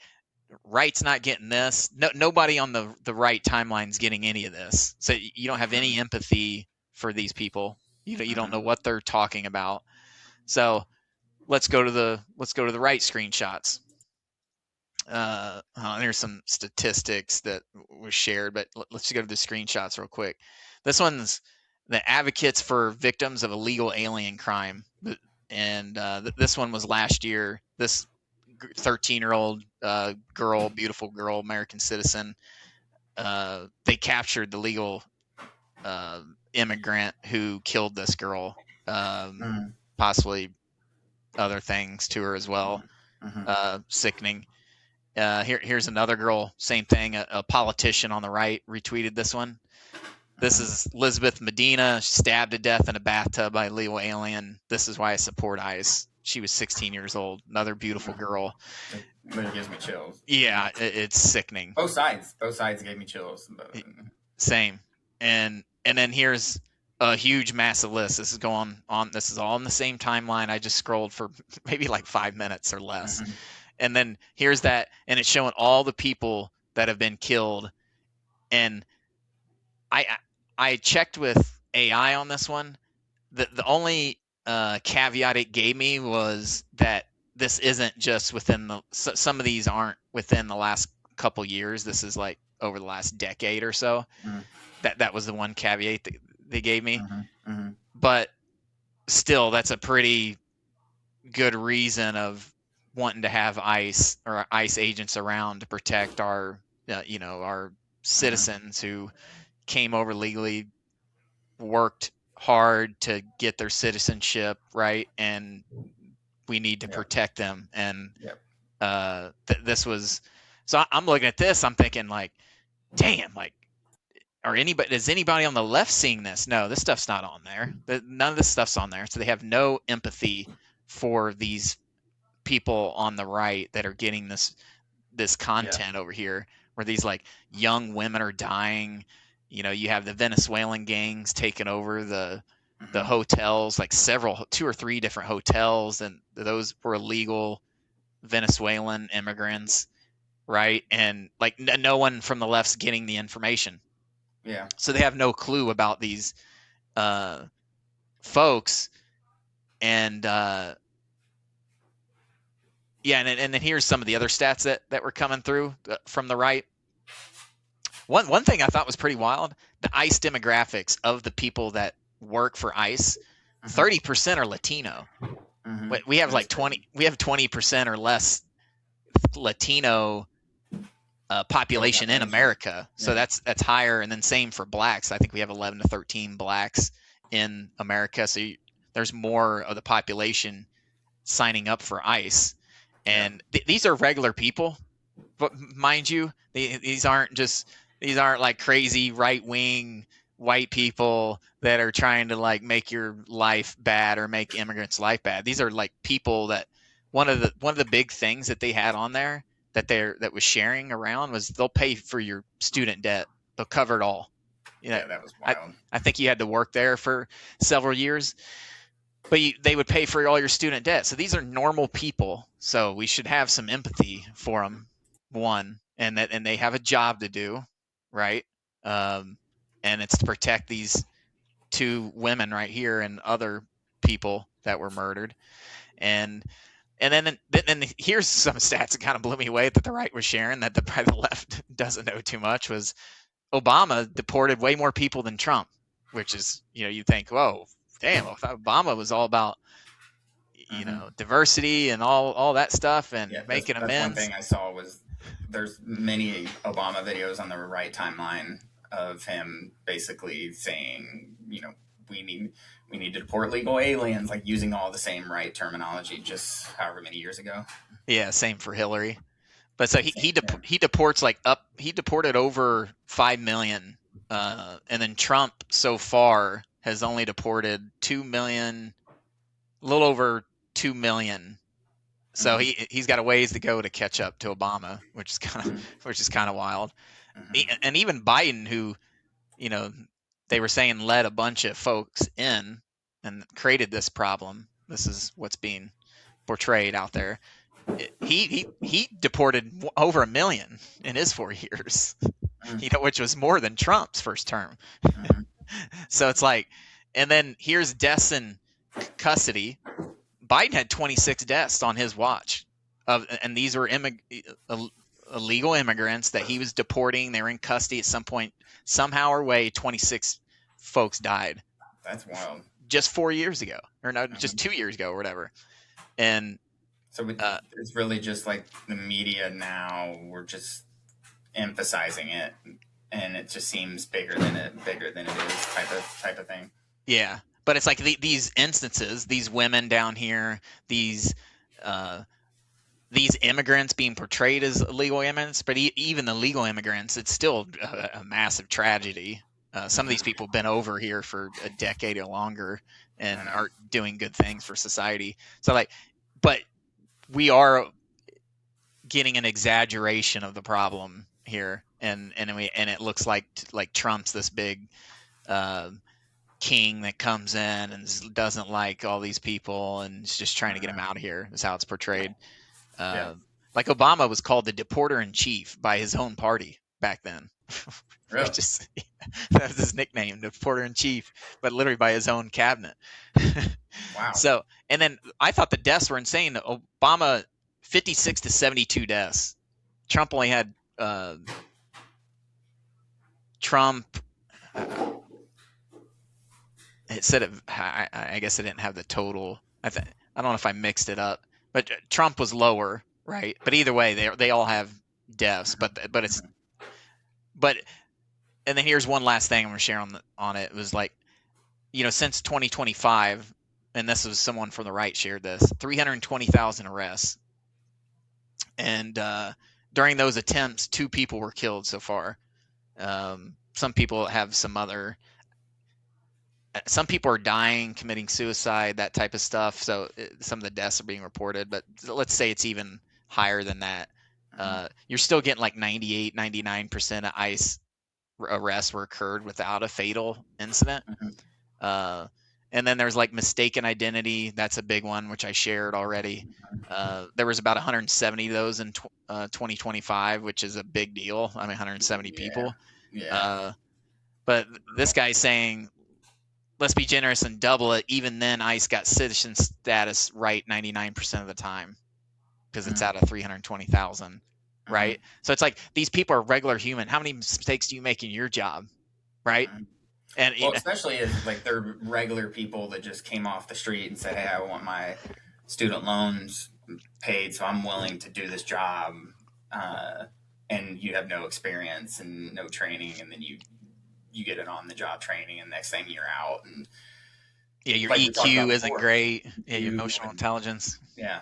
[SPEAKER 2] right's not getting this. Nobody on the right timeline's getting any of this. So you don't have any empathy for these people. You don't know what they're talking about. So let's go to the right screenshots. There's some statistics that was shared, but let's go to the screenshots real quick. This one's the advocates for victims of illegal alien crime, and this one was last year. This 13-year-old girl, beautiful girl, American citizen. They captured the legal immigrant who killed this girl, possibly other things to her as well. Sickening. Here's another girl, same thing. A politician on the right retweeted this one. This is Elizabeth Medina, stabbed to death in a bathtub by a legal alien. This is why I support ICE. She was 16 years old. Another beautiful girl.
[SPEAKER 3] It gives me chills.
[SPEAKER 2] Yeah, it's sickening.
[SPEAKER 3] Both sides gave me chills.
[SPEAKER 2] Same. And then here's a huge, massive list. This is going on. This is all in the same timeline. I just scrolled for maybe like 5 minutes or less. And then here's that, and it's showing all the people that have been killed. And I checked with AI on this one. The only caveat it gave me was that this isn't just within some of these aren't within the last couple years. This is like over the last decade or so. That was the one caveat that they gave me. But still, that's a pretty good reason of wanting to have ICE or ICE agents around to protect our our citizens who came over legally, worked hard to get their citizenship, right? And we need to
[SPEAKER 3] Yep.
[SPEAKER 2] protect them. And
[SPEAKER 3] Yep.
[SPEAKER 2] this was, so I'm looking at this, I'm thinking like, damn, like, is anybody on the left seeing this? No, this stuff's not on there. None of this stuff's on there. So they have no empathy for these people on the right that are getting this
[SPEAKER 3] Yeah.
[SPEAKER 2] content over here, where these like young women are dying. You have the Venezuelan gangs taking over the
[SPEAKER 3] Hmm.
[SPEAKER 2] hotels, like two or three different hotels, and those were illegal Venezuelan immigrants, right? And like no one from the left's getting the information,
[SPEAKER 3] Yeah.
[SPEAKER 2] so they have no clue about these uh, folks. And yeah, and then here's some of the other stats that were coming through from the right. One thing I thought was pretty wild: the ICE demographics of the people that work for ICE,
[SPEAKER 3] Hmm.
[SPEAKER 2] 30% are Latino.
[SPEAKER 3] Hmm.
[SPEAKER 2] We have
[SPEAKER 3] That's
[SPEAKER 2] like
[SPEAKER 3] crazy.
[SPEAKER 2] 20% or less Latino
[SPEAKER 3] Total
[SPEAKER 2] population in
[SPEAKER 3] population.
[SPEAKER 2] America, so
[SPEAKER 3] Yeah.
[SPEAKER 2] that's higher. And then same for blacks. I think we have 11 to 13 blacks in America, so there's more of the population signing up for ICE.
[SPEAKER 3] Yeah.
[SPEAKER 2] And these are regular people, but mind you, these aren't like crazy right wing white people that are trying to like make your life bad or make immigrants' life bad. These are like people that one of the big things that they had on there that was sharing around was they'll pay for your student debt. They'll cover it all. You know,
[SPEAKER 3] Yeah. That was
[SPEAKER 2] I
[SPEAKER 3] wild.
[SPEAKER 2] I think you had to work there for several years, but they would pay for all your student debt. So these are normal people. So we should have some empathy for them. One, and they have a job to do, right? Um, and it's to protect these two women right here and other people that were murdered. And then here's some stats that kind of blew me away that the right was sharing that the left doesn't know too much. Was Obama deported way more people than Trump, which is, you think, whoa, damn, I thought Obama was all about
[SPEAKER 3] Hmm.
[SPEAKER 2] diversity and all that stuff
[SPEAKER 3] Yeah.
[SPEAKER 2] and
[SPEAKER 3] That's
[SPEAKER 2] making
[SPEAKER 3] one
[SPEAKER 2] amends.
[SPEAKER 3] thing I saw was there's many Obama videos on the right timeline of him basically saying, we need we need to deport legal aliens, like using all the same right terminology just however many years ago.
[SPEAKER 2] Yeah, same for Hillary. But so
[SPEAKER 3] Yeah.
[SPEAKER 2] he deports like he deported over 5 million, and then Trump so far has only deported 2 million, a little over 2 million. So
[SPEAKER 3] Hmm.
[SPEAKER 2] he's got a ways to go to catch up to Obama,
[SPEAKER 3] Hmm.
[SPEAKER 2] which is kind of wild.
[SPEAKER 3] Hmm.
[SPEAKER 2] And even Biden, who you know they were saying led a bunch of folks in and created this problem. This is what's being portrayed out there. He deported over 1 million in his 4 years, which was more than Trump's first term.
[SPEAKER 3] Hmm.
[SPEAKER 2] So it's like, and then here's deaths in custody. Biden had 26 deaths on his watch, and these were illegal immigrants that he was deporting. They were in custody at some point, somehow or way. 26 folks died
[SPEAKER 3] That's wild.
[SPEAKER 2] just 4 years ago, or no, just
[SPEAKER 3] Hmm.
[SPEAKER 2] 2 years ago, or whatever. And
[SPEAKER 3] So
[SPEAKER 2] uh,
[SPEAKER 3] it's really just like the media now. We're just emphasizing it, and it just seems bigger than it is, type of thing.
[SPEAKER 2] yeah, but it's like these instances, these women down here, uh, these immigrants being portrayed as illegal immigrants, but even the legal immigrants, it's still a massive tragedy. Some of these
[SPEAKER 3] Hmm.
[SPEAKER 2] people have been over here for a decade or longer
[SPEAKER 3] I
[SPEAKER 2] and
[SPEAKER 3] know.
[SPEAKER 2] are doing good things for society. So like, but we are getting an exaggeration of the problem here, and it looks like Trump's this big uh, king that comes in and doesn't like all these people and is just trying to get them
[SPEAKER 3] Uh-huh.
[SPEAKER 2] out of here. Is how it's portrayed.
[SPEAKER 3] Yeah.
[SPEAKER 2] Uh, like Obama was called the deporter in chief by his own party back then,
[SPEAKER 3] Really.
[SPEAKER 2] which is that was his nickname, the deporter in chief, but literally by his own cabinet.
[SPEAKER 3] Wow.
[SPEAKER 2] So, and then I thought the deaths were insane. Obama, 56 to 72 deaths. Trump only had Trump. Uh, it said it. I guess I didn't have the total. I don't know if I mixed it up, but Trump was lower, right? But either way, they all have deaths. But it's
[SPEAKER 3] Hmm.
[SPEAKER 2] But and then here's one last thing I'm going to share on it. It was like, since 2025, and this was someone from the right shared this, 320,000 arrests. And during those attempts, 2 people were killed so far. Some people have some people are dying, committing suicide, that type of stuff. So some of the deaths are being reported, but let's say it's even higher than that. You're still getting like 98, 99% of ICE arrests were occurred without a fatal incident.
[SPEAKER 3] Mm-hmm.
[SPEAKER 2] And then there's like mistaken identity. That's a big one, which I shared already. There was about 170 of those in 2025, which is a big deal. I mean, 170 people.
[SPEAKER 3] Yeah.
[SPEAKER 2] But this guy's saying, let's be generous and double it. Even then, ICE got citizen status right 99% of the time because it's out of 320,000, right? So it's like these people are regular human. How many mistakes do you make in your job, right? And
[SPEAKER 3] Well, especially if like they're regular people that just came off the street and said, "Hey, I want my student loans paid, so I'm willing to do this job," and you have no experience and no training, and then you get it on the job training, and next thing you're out, and
[SPEAKER 2] yeah, your
[SPEAKER 3] like we talked about
[SPEAKER 2] EQ isn't
[SPEAKER 3] before,
[SPEAKER 2] great. Yeah, your
[SPEAKER 3] you
[SPEAKER 2] emotional intelligence.
[SPEAKER 3] yeah,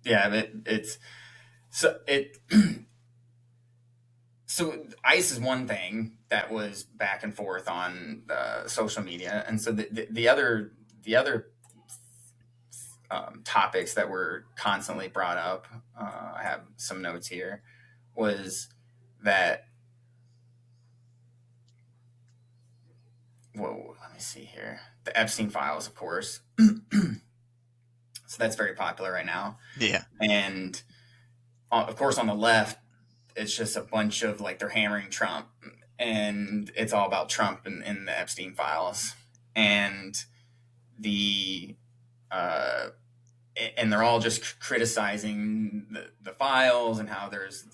[SPEAKER 3] it's so it. So ICE is one thing that was back and forth on social media, and so the other topics that were constantly brought up, I have some notes here, was that, whoa, let me see here, the Epstein files, of course. So that's very popular right now,
[SPEAKER 2] Yeah.
[SPEAKER 3] and of course on the left it's just a bunch of like they're hammering Trump, and it's all about Trump in the Epstein files, and the and they're all just criticizing the files and how there's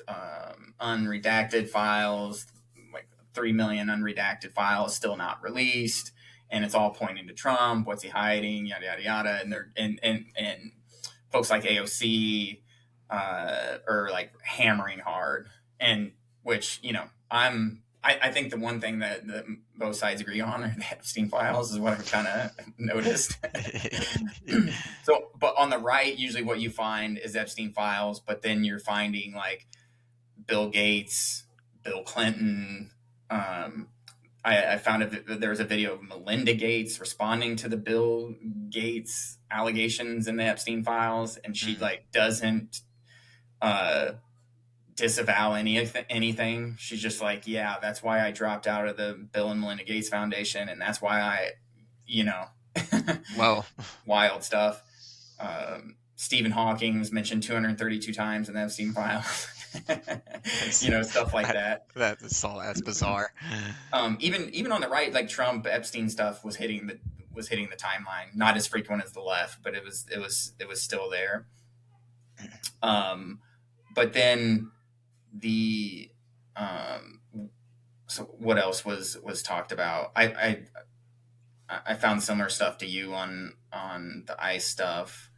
[SPEAKER 3] unredacted files, like 3 million unredacted files still not released, and it's all pointing to Trump. What's he hiding? Yada yada yada. And they're and folks like AOC are like hammering hard, and which I think the one thing that both sides agree on are the Epstein files is what I've kind of noticed. So, but on the right, usually what you find is Epstein files, but then you're finding like Bill Gates, Bill Clinton. I found there was a video of Melinda Gates responding to the Bill Gates allegations in the Epstein files, and she like doesn't disavow anything. She's just like, yeah, that's why I dropped out of the Bill and Melinda Gates Foundation, and that's why
[SPEAKER 2] Well,
[SPEAKER 3] wild stuff. Stephen Hawking was mentioned 232 times in the Epstein files. Stuff like that.
[SPEAKER 2] That's bizarre.
[SPEAKER 3] Even on the right, like Trump, Epstein stuff was hitting the timeline. Not as frequent as the left, but it was still there. But then the so what else was talked about? I found similar stuff to you on the ICE stuff,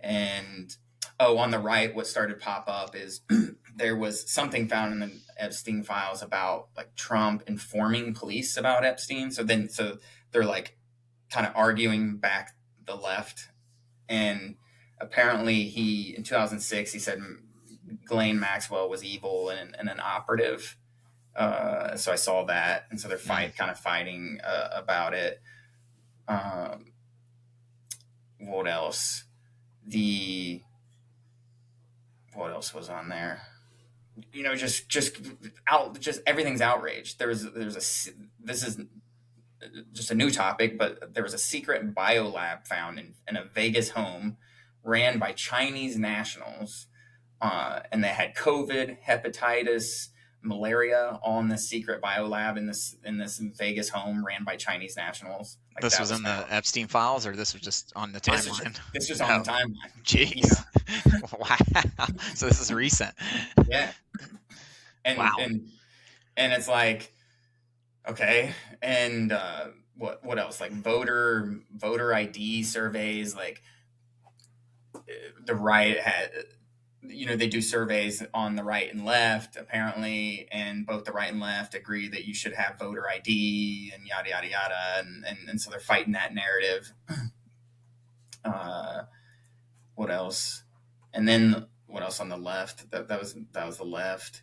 [SPEAKER 3] and on the right, what started to pop up is there was something found in the Epstein files about like Trump informing police about Epstein. So they're like kind of arguing back the left, and apparently in 2006 he said Ghislaine Maxwell was evil and an operative. So I saw that, and so they're fighting about it. What else? What else was on there? Just everything's outraged. This is just a new topic, but there was a secret biolab found in a Vegas home ran by Chinese nationals, and they had COVID, hepatitis, malaria, all in this secret biolab in this Vegas home ran by Chinese nationals. Like
[SPEAKER 2] this was in the Epstein files, or this was just on the timeline?
[SPEAKER 3] This was on the timeline.
[SPEAKER 2] Jeez. Wow. So this is recent.
[SPEAKER 3] Yeah. And
[SPEAKER 2] wow.
[SPEAKER 3] and it's like, okay, and what else? Like voter ID surveys, like the right they do surveys on the right and left, apparently, and both the right and left agree that you should have voter ID and yada yada yada, and so they're fighting that narrative. Uh, what else? And then what else on the left? That was the left.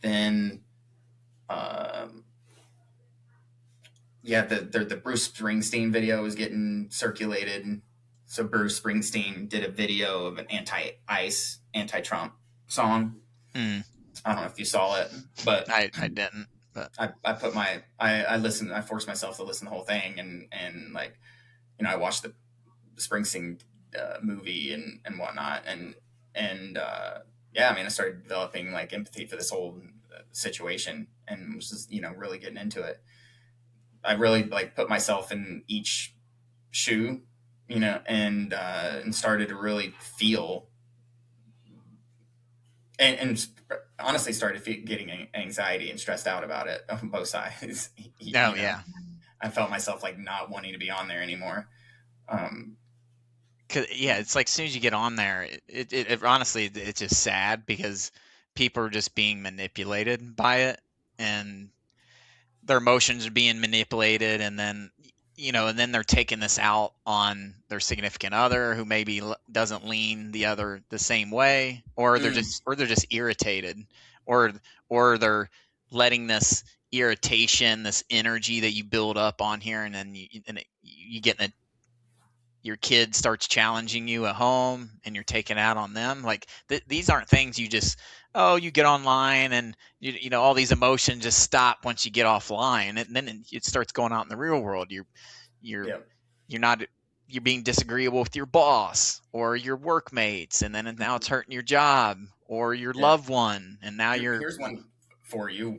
[SPEAKER 3] Then, um, yeah, the Bruce Springsteen video was getting circulated. So Bruce Springsteen did a video of an anti-ICE, anti-Trump song.
[SPEAKER 2] Mm.
[SPEAKER 3] I don't know if you saw it, but
[SPEAKER 2] I didn't, but
[SPEAKER 3] I listened. I forced myself to listen to the whole thing, and like, I watched the Springsteen movie and whatnot, and yeah, I mean, I started developing like empathy for this whole situation, and was just really getting into it. I really like put myself in each shoe, and started to really feel, and honestly started getting anxiety and stressed out about it on both sides.
[SPEAKER 2] no, yeah.
[SPEAKER 3] I felt myself like not wanting to be on there anymore. Um,
[SPEAKER 2] Yeah, it's like as soon as you get on there, it honestly, it's just sad because people are just being manipulated by it, and their emotions are being manipulated, and then they're taking this out on their significant other who maybe doesn't lean the same way, or they're just irritated, or they're letting this irritation, this energy that you build up on here, and then you get in a your kid starts challenging you at home and you're taking out on them. Like these aren't things you just, you get online and all these emotions just stop once you get offline, and then it starts going out in the real world. You're
[SPEAKER 3] yeah.
[SPEAKER 2] you're not you're being disagreeable with your boss or your workmates, and then now it's hurting your job or your
[SPEAKER 3] Yeah.
[SPEAKER 2] loved one, and now
[SPEAKER 3] Here's one for you.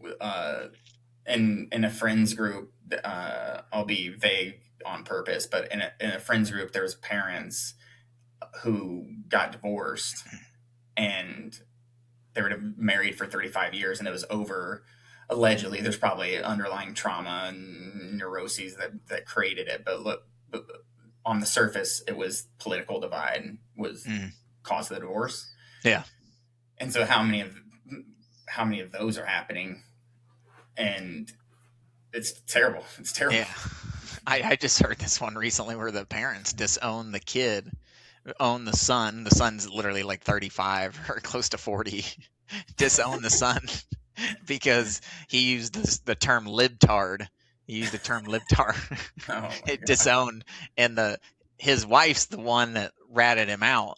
[SPEAKER 3] In a friends group, I'll be vague on purpose, but in a friends group, there was parents who got divorced, and they were married for 35 years, and it was over. Allegedly, there's probably underlying trauma and neuroses that created it, but look, on the surface, it was political divide was cause of the divorce.
[SPEAKER 2] yeah.
[SPEAKER 3] And so, how many of those are happening? And it's terrible. It's terrible.
[SPEAKER 2] Yeah. I just heard this one recently where the parents disown the kid, own the son. The son's literally like 35 or close to 40. Disown the son because he used the term libtard. He used the term libtard.
[SPEAKER 3] Oh my
[SPEAKER 2] It
[SPEAKER 3] god.
[SPEAKER 2] disowned, and his wife's the one that ratted him out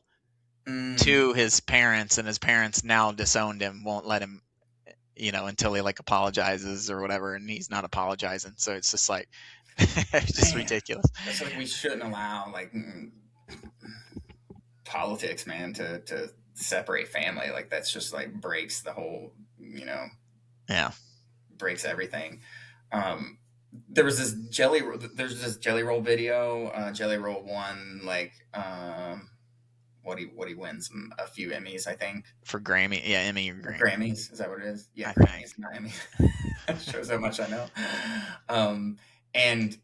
[SPEAKER 2] to his parents, and his parents now disowned him, won't let him, until he like apologizes or whatever, and he's not apologizing. So it's just like it's just
[SPEAKER 3] Man,
[SPEAKER 2] ridiculous.
[SPEAKER 3] that's like we shouldn't allow like politics, man, to separate family. Like that's just like breaks the whole,
[SPEAKER 2] Yeah.
[SPEAKER 3] breaks everything. Um, there's this jelly roll video. Jelly roll won like what he wins a few Emmys, I think.
[SPEAKER 2] For Grammy, yeah, Emmy or
[SPEAKER 3] Or
[SPEAKER 2] Grammy.
[SPEAKER 3] Grammys, is that what it is? Yeah,
[SPEAKER 2] I
[SPEAKER 3] Grammys, not Emmys. Shows how much I know. And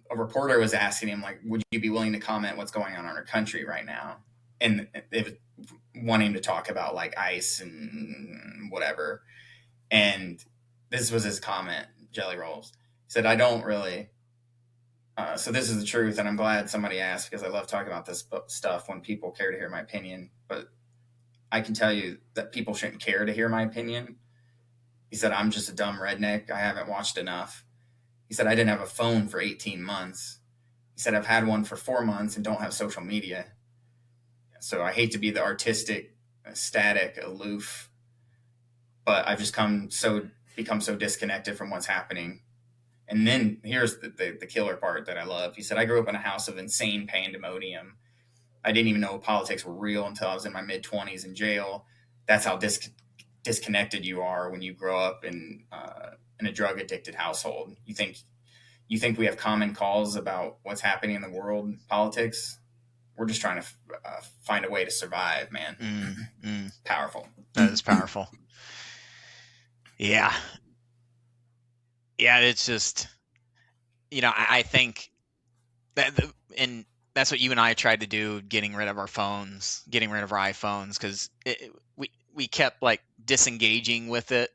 [SPEAKER 3] a reporter was asking him like, would you be willing to comment what's going on in our country right now? And it was wanting to talk about like ICE and whatever. And this was his comment, Jelly Rolls. He said, I don't really. So this is the truth, and I'm glad somebody asked because I love talking about this stuff when people care to hear my opinion. But I can tell you that people shouldn't care to hear my opinion. He said, I'm just a dumb redneck. I haven't watched enough. He said, I didn't have a phone for 18 months. He said, I've had one for 4 months and don't have social media. So I hate to be the artistic, static, aloof, but I've just become so disconnected from what's happening. And then here's the killer part that I love. He said, I grew up in a house of insane pandemonium. I didn't even know politics were real until I was in my mid-20s in jail. That's how disconnected you are when you grow up in a drug-addicted household. You think we have common calls about what's happening in the world, politics? We're just trying to find a way to survive, man. Powerful.
[SPEAKER 2] That is powerful. Yeah. Yeah, it's just, I think that that's what you and I tried to do, getting rid of our phones, getting rid of our iPhones, because we kept like disengaging with it,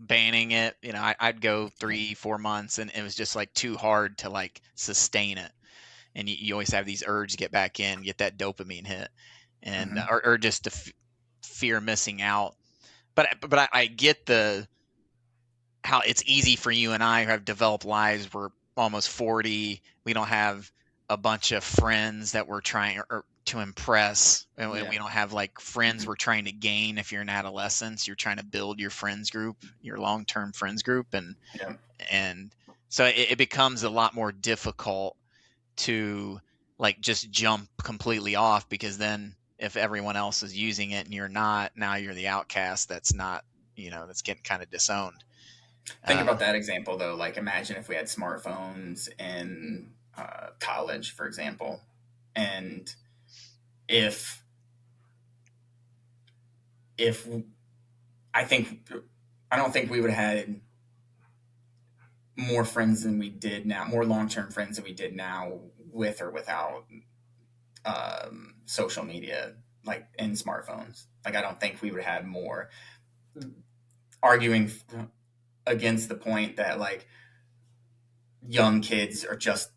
[SPEAKER 2] banning it. I'd go 3-4 months, and it was just like too hard to like sustain it. And you always have these urge to get back in, get that dopamine hit, and
[SPEAKER 3] Mm-hmm.
[SPEAKER 2] or just the fear of missing out. But I get how it's easy for you and I, who have developed lives. We're almost 40. We don't have a bunch of friends that we're trying or to impress. And
[SPEAKER 3] Yeah.
[SPEAKER 2] we don't have like friends we're trying to gain. If you're in adolescence, you're trying to build your friends group, your long-term friends group.
[SPEAKER 3] Yeah.
[SPEAKER 2] And so it becomes a lot more difficult to like just jump completely off, because then if everyone else is using it and you're not, now you're the outcast that's not, that's getting kind of disowned.
[SPEAKER 3] Think
[SPEAKER 2] Uh,
[SPEAKER 3] about that example though. Like, imagine if we had smartphones in college, for example, and if if I think I don't think we would have had more friends than we did now, more long term friends than we did now, with or without social media, like in smartphones. Like, I don't think we would have more, arguing against the point that like young kids are just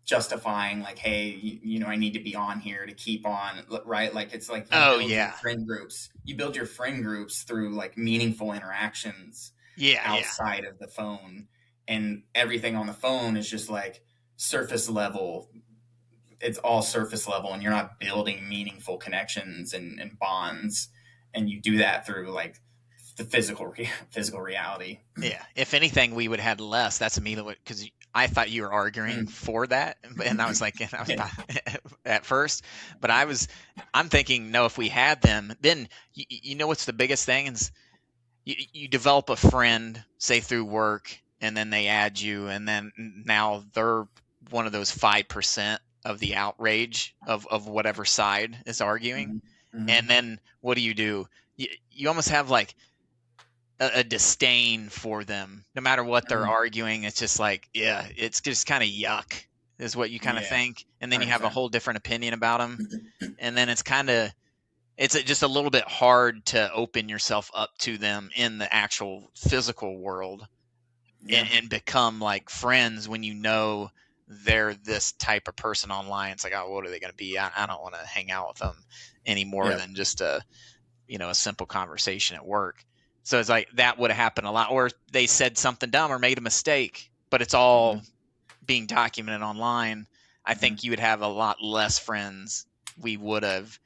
[SPEAKER 3] justifying, like, hey, I need to be on here to keep on, right? Like, it's like
[SPEAKER 2] oh yeah.
[SPEAKER 3] you build your friend groups through like meaningful interactions
[SPEAKER 2] Yeah.
[SPEAKER 3] outside of the phone, and everything on the phone is just like surface level. It's all surface level, and you're not building meaningful connections and bonds, and you do that through like the physical reality.
[SPEAKER 2] Yeah. If anything, we would have had less. That's immediately because I thought you were arguing
[SPEAKER 3] Mm.
[SPEAKER 2] for that, and I was like, I was
[SPEAKER 3] Yeah.
[SPEAKER 2] about at first, but I'm thinking, no, if we had them, then you know what's the biggest thing is you develop a friend, say through work, and then they add you, and then now they're one of those 5% of the outrage of whatever side is arguing.
[SPEAKER 3] Mhm.
[SPEAKER 2] And
[SPEAKER 3] Mhm.
[SPEAKER 2] then what do? You almost have like a disdain for them, no matter what they're
[SPEAKER 3] Mhm.
[SPEAKER 2] arguing. It's just like, yeah, it's just kind of yuck, is what you kind of
[SPEAKER 3] Yeah,
[SPEAKER 2] think. And then you have a
[SPEAKER 3] 100%.
[SPEAKER 2] whole different opinion about them. And then just a little bit hard to open yourself up to them in the actual physical world,
[SPEAKER 3] Yeah,
[SPEAKER 2] and become like friends when they're this type of person online. It's like, oh, what are they going to be? I don't want to hang out with them any more
[SPEAKER 3] yeah.
[SPEAKER 2] than just a simple conversation at work. So it's like that would have happened a lot, or they said something dumb or made a mistake, but it's all
[SPEAKER 3] Mhm.
[SPEAKER 2] being documented online. I
[SPEAKER 3] Mhm.
[SPEAKER 2] think you would have a lot less friends. We would have,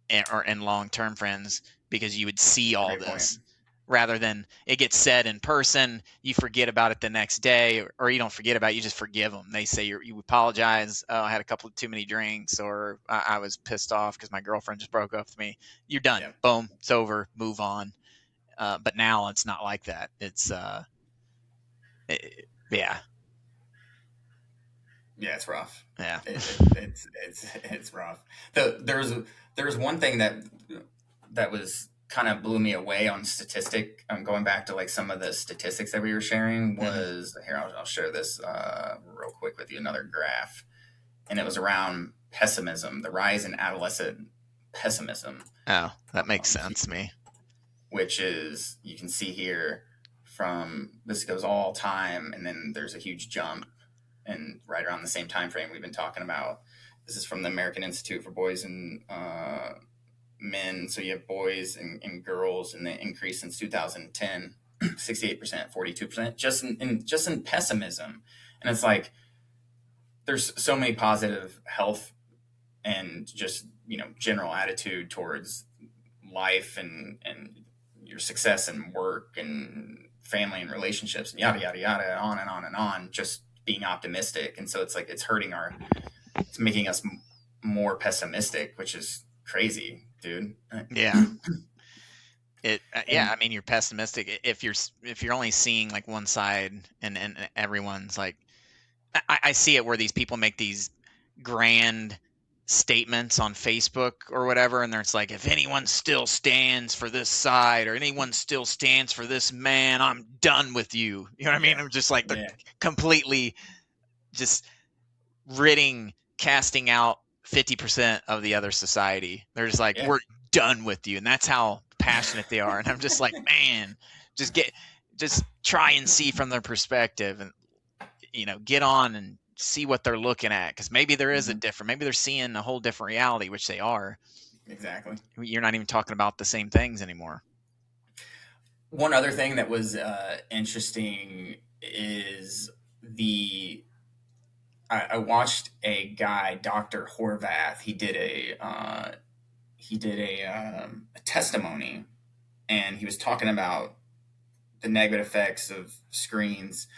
[SPEAKER 2] and long-term friends, because you would see
[SPEAKER 3] That's a
[SPEAKER 2] all
[SPEAKER 3] great point.
[SPEAKER 2] this rather than it gets said in person. You forget about it the next day, or you don't forget about it, you just forgive them. They say you apologize. Oh, I had a couple of too many drinks, or I was pissed off because my girlfriend just broke up with me. You're done.
[SPEAKER 3] Yeah,
[SPEAKER 2] Boom. It's over. Move on. But now it's not like that. Yeah.
[SPEAKER 3] yeah. It's rough.
[SPEAKER 2] Yeah.
[SPEAKER 3] It's rough. There was one thing that was kind of blew me away on statistic. Going back to like some of the statistics that we were sharing,
[SPEAKER 2] Mhm.
[SPEAKER 3] was here. I'll share this real quick with you. Another graph, and it was around pessimism, the rise in adolescent pessimism,
[SPEAKER 2] Oh, that makes
[SPEAKER 3] um,
[SPEAKER 2] sense to me.
[SPEAKER 3] which is, you can see here, from this goes all time, and then there's a huge jump, and right around the same time frame we've been talking about. This is from the American Institute for Boys and Men. So you have boys and girls, and the increase since 2010, 68%, 42%, just in pessimism. And it's like, there's so many positive health and just general attitude towards life and your success and work and family and relationships and yada yada yada, and on and on and on, just being optimistic. And so it's like, it's making us more pessimistic, which is crazy, dude.
[SPEAKER 2] Yeah. Yeah,
[SPEAKER 3] And
[SPEAKER 2] I mean, you're pessimistic if you're only seeing like one side, and everyone's like, I see it where these people make these grand statements on Facebook or whatever, and it's like, if anyone still stands for this side, or anyone still stands for this man, I'm done with you. You know what I mean?
[SPEAKER 3] yeah,
[SPEAKER 2] I'm just like, they're
[SPEAKER 3] yeah,
[SPEAKER 2] completely just ridding casting out 50% of the other society. They're just like,
[SPEAKER 3] Yeah.
[SPEAKER 2] we're done with you. And that's how passionate they are. And I'm just like, man, just try and see from their perspective, and, get on and see what they're looking at. Cause maybe there is maybe they're seeing a whole different reality, which they are.
[SPEAKER 3] Exactly.
[SPEAKER 2] You're not even talking about the same things anymore.
[SPEAKER 3] One other thing that was interesting is I watched a guy, Dr. Horvath. He did a testimony, and he was talking about the negative effects of screens,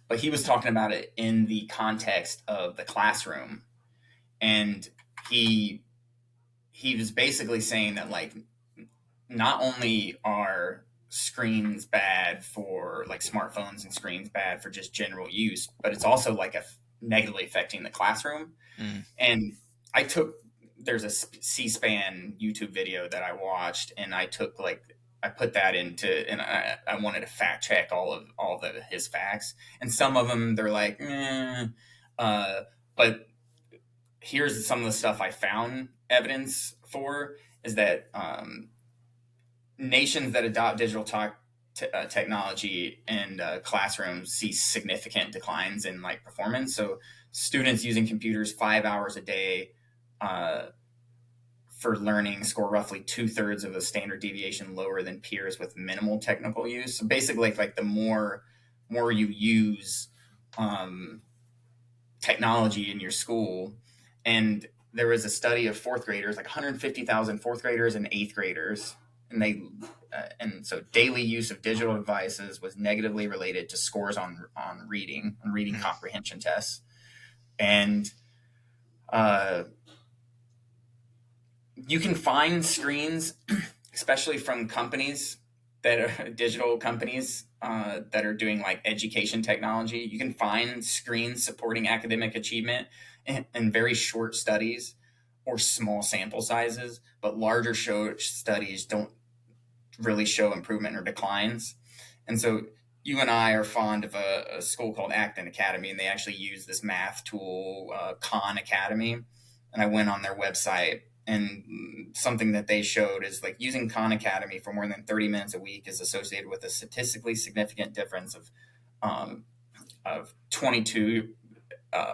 [SPEAKER 3] but he was talking about it in the context of the classroom, and he was basically saying that, like, not only are screens bad for, like, smartphones and screens bad for just general use, but it's also like negatively affecting the classroom. And there's a C-SPAN YouTube video that I watched, and I put that into, and I wanted to fact check all of his facts, and some of them they're like, but here's some of the stuff I found evidence for, is that nations that adopt digital technology in classrooms see significant declines in, like, performance. So students using computers 5 hours a day for learning score roughly 2/3 of a standard deviation lower than peers with minimal technical use. So basically, like the more you use technology in your school. And there was a study of fourth graders, like 150,000 fourth graders and eighth graders, and so daily use of digital devices was negatively related to scores on reading comprehension tests. And you can find screens, especially from companies that are digital companies that are doing, like, education technology. You can find screens supporting academic achievement in very short studies or small sample sizes, but larger studies don't really show improvement or declines. And so you and I are fond of a school called Acton Academy, and they actually use this math tool, Khan Academy. And I went on their website, and something that they showed is, like, using Khan Academy for more than 30 minutes a week is associated with a statistically significant difference of 22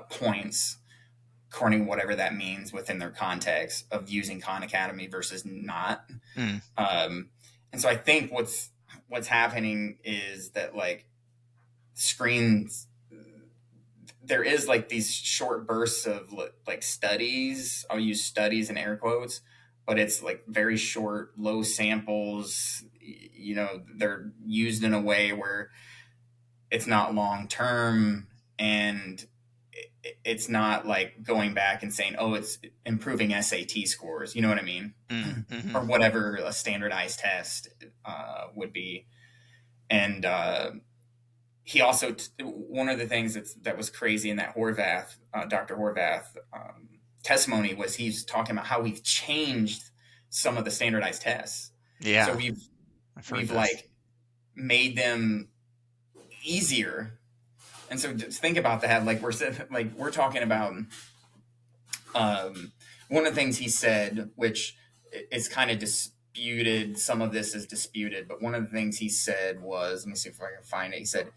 [SPEAKER 3] points, according to whatever that means within their context of using Khan Academy versus not. And so I think what's happening is that, like, screens, there is, like, these short bursts of, like, studies. I'll use studies in air quotes, but it's, like, very short, low samples. They're used in a way where it's not long term, and it's not like going back and saying, oh, it's improving SAT scores. You know what I mean? Or whatever a standardized test would be. And he also, one of the things that was crazy in that Dr. Horvath testimony was he's talking about how we've changed some of the standardized tests.
[SPEAKER 2] Yeah.
[SPEAKER 3] So we've like made them easier. And so just think about that. Like we're talking about one of the things he said, which is kind of disputed. Some of this is disputed, but one of the things he said was, let me see if I can find it. He said,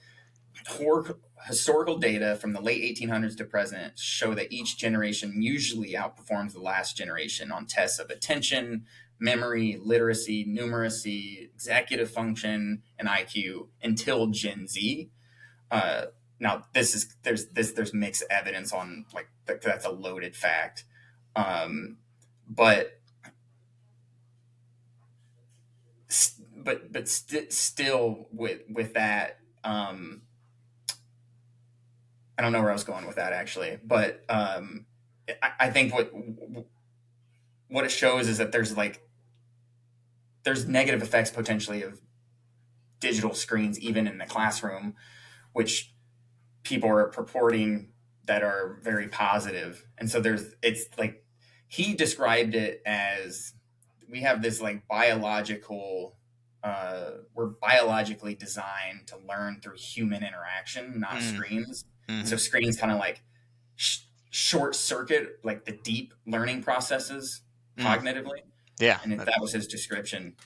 [SPEAKER 3] historical data from the late 1800s to present show that each generation usually outperforms the last generation on tests of attention, memory, literacy, numeracy, executive function, and IQ until Gen Z. Now, there's mixed evidence on, like, that's a loaded fact, but still with that, I don't know where I was going with that, actually, but I think what it shows is that there's negative effects potentially of digital screens even in the classroom, which people are purporting that are very positive. And so it's like, he described it as, we have this, like, biological, we're biologically designed to learn through human interaction, not screens. So screens kind of like short circuit like the deep learning processes
[SPEAKER 2] Mm,
[SPEAKER 3] cognitively.
[SPEAKER 2] yeah,
[SPEAKER 3] And that was his description.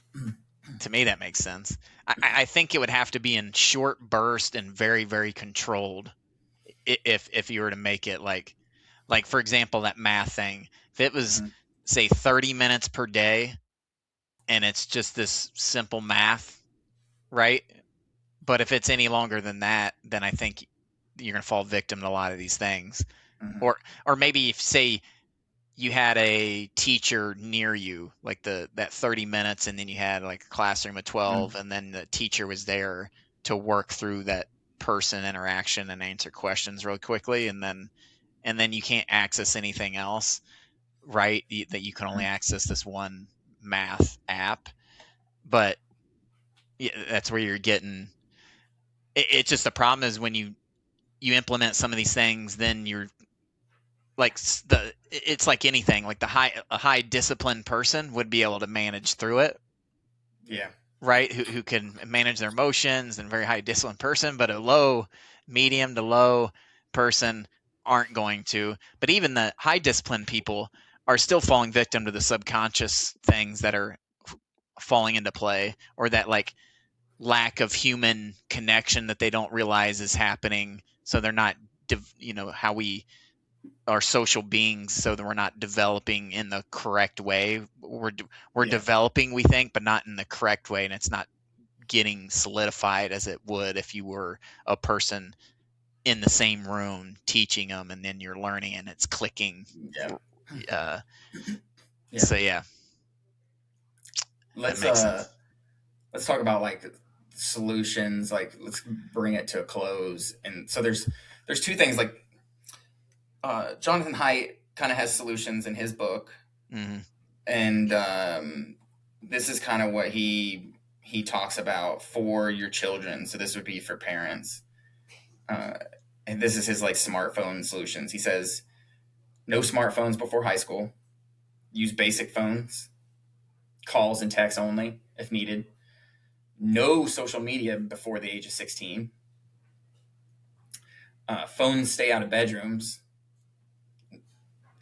[SPEAKER 2] to me that makes sense. I think it would have to be in short burst and very, very controlled if you were to make it like for example that math thing. If it was
[SPEAKER 3] Mm-hmm.
[SPEAKER 2] say 30 minutes per day and it's just this simple math, right? But if it's any longer than that, then I think you're going to fall victim to a lot of these things.
[SPEAKER 3] Mm-hmm.
[SPEAKER 2] Or maybe if say you had a teacher near you, like that 30 minutes, and then you had like a classroom of 12, and then the teacher was there to work through that person interaction and answer questions real quickly, and then you can't access anything else, right? That you can only
[SPEAKER 3] Mm-hmm.
[SPEAKER 2] access this one math app. But yeah, that's where you're getting it's just the problem is when you implement some of these things, then you're like it's like anything, like a high disciplined person would be able to manage through it,
[SPEAKER 3] Yeah.
[SPEAKER 2] right? Who can manage their emotions, and very high disciplined person, but a low, medium to low person aren't going to. But even the high disciplined people are still falling victim to the subconscious things that are falling into play, or that like lack of human connection that they don't realize is happening. So they're not, how we are social beings, so that we're not developing in the correct way. We're
[SPEAKER 3] Yeah.
[SPEAKER 2] developing, we think, but not in the correct way, and it's not getting solidified as it would if you were a person in the same room teaching them, and then you're learning and it's clicking.
[SPEAKER 3] Yeah.
[SPEAKER 2] Uh,
[SPEAKER 3] Yeah.
[SPEAKER 2] so yeah, that
[SPEAKER 3] Let's
[SPEAKER 2] makes sense.
[SPEAKER 3] let's talk about like solutions. Like let's bring it to a close. And so there's two things. Like Jonathan Haidt kind of has solutions in his book,
[SPEAKER 2] Hmm.
[SPEAKER 3] and this is kind of what he talks about for your children. So this would be for parents. Uh, and this is his like smartphone solutions. He says no smartphones before high school. Use basic phones, calls and texts only if needed. No social media before the age of 16. Phones stay out of bedrooms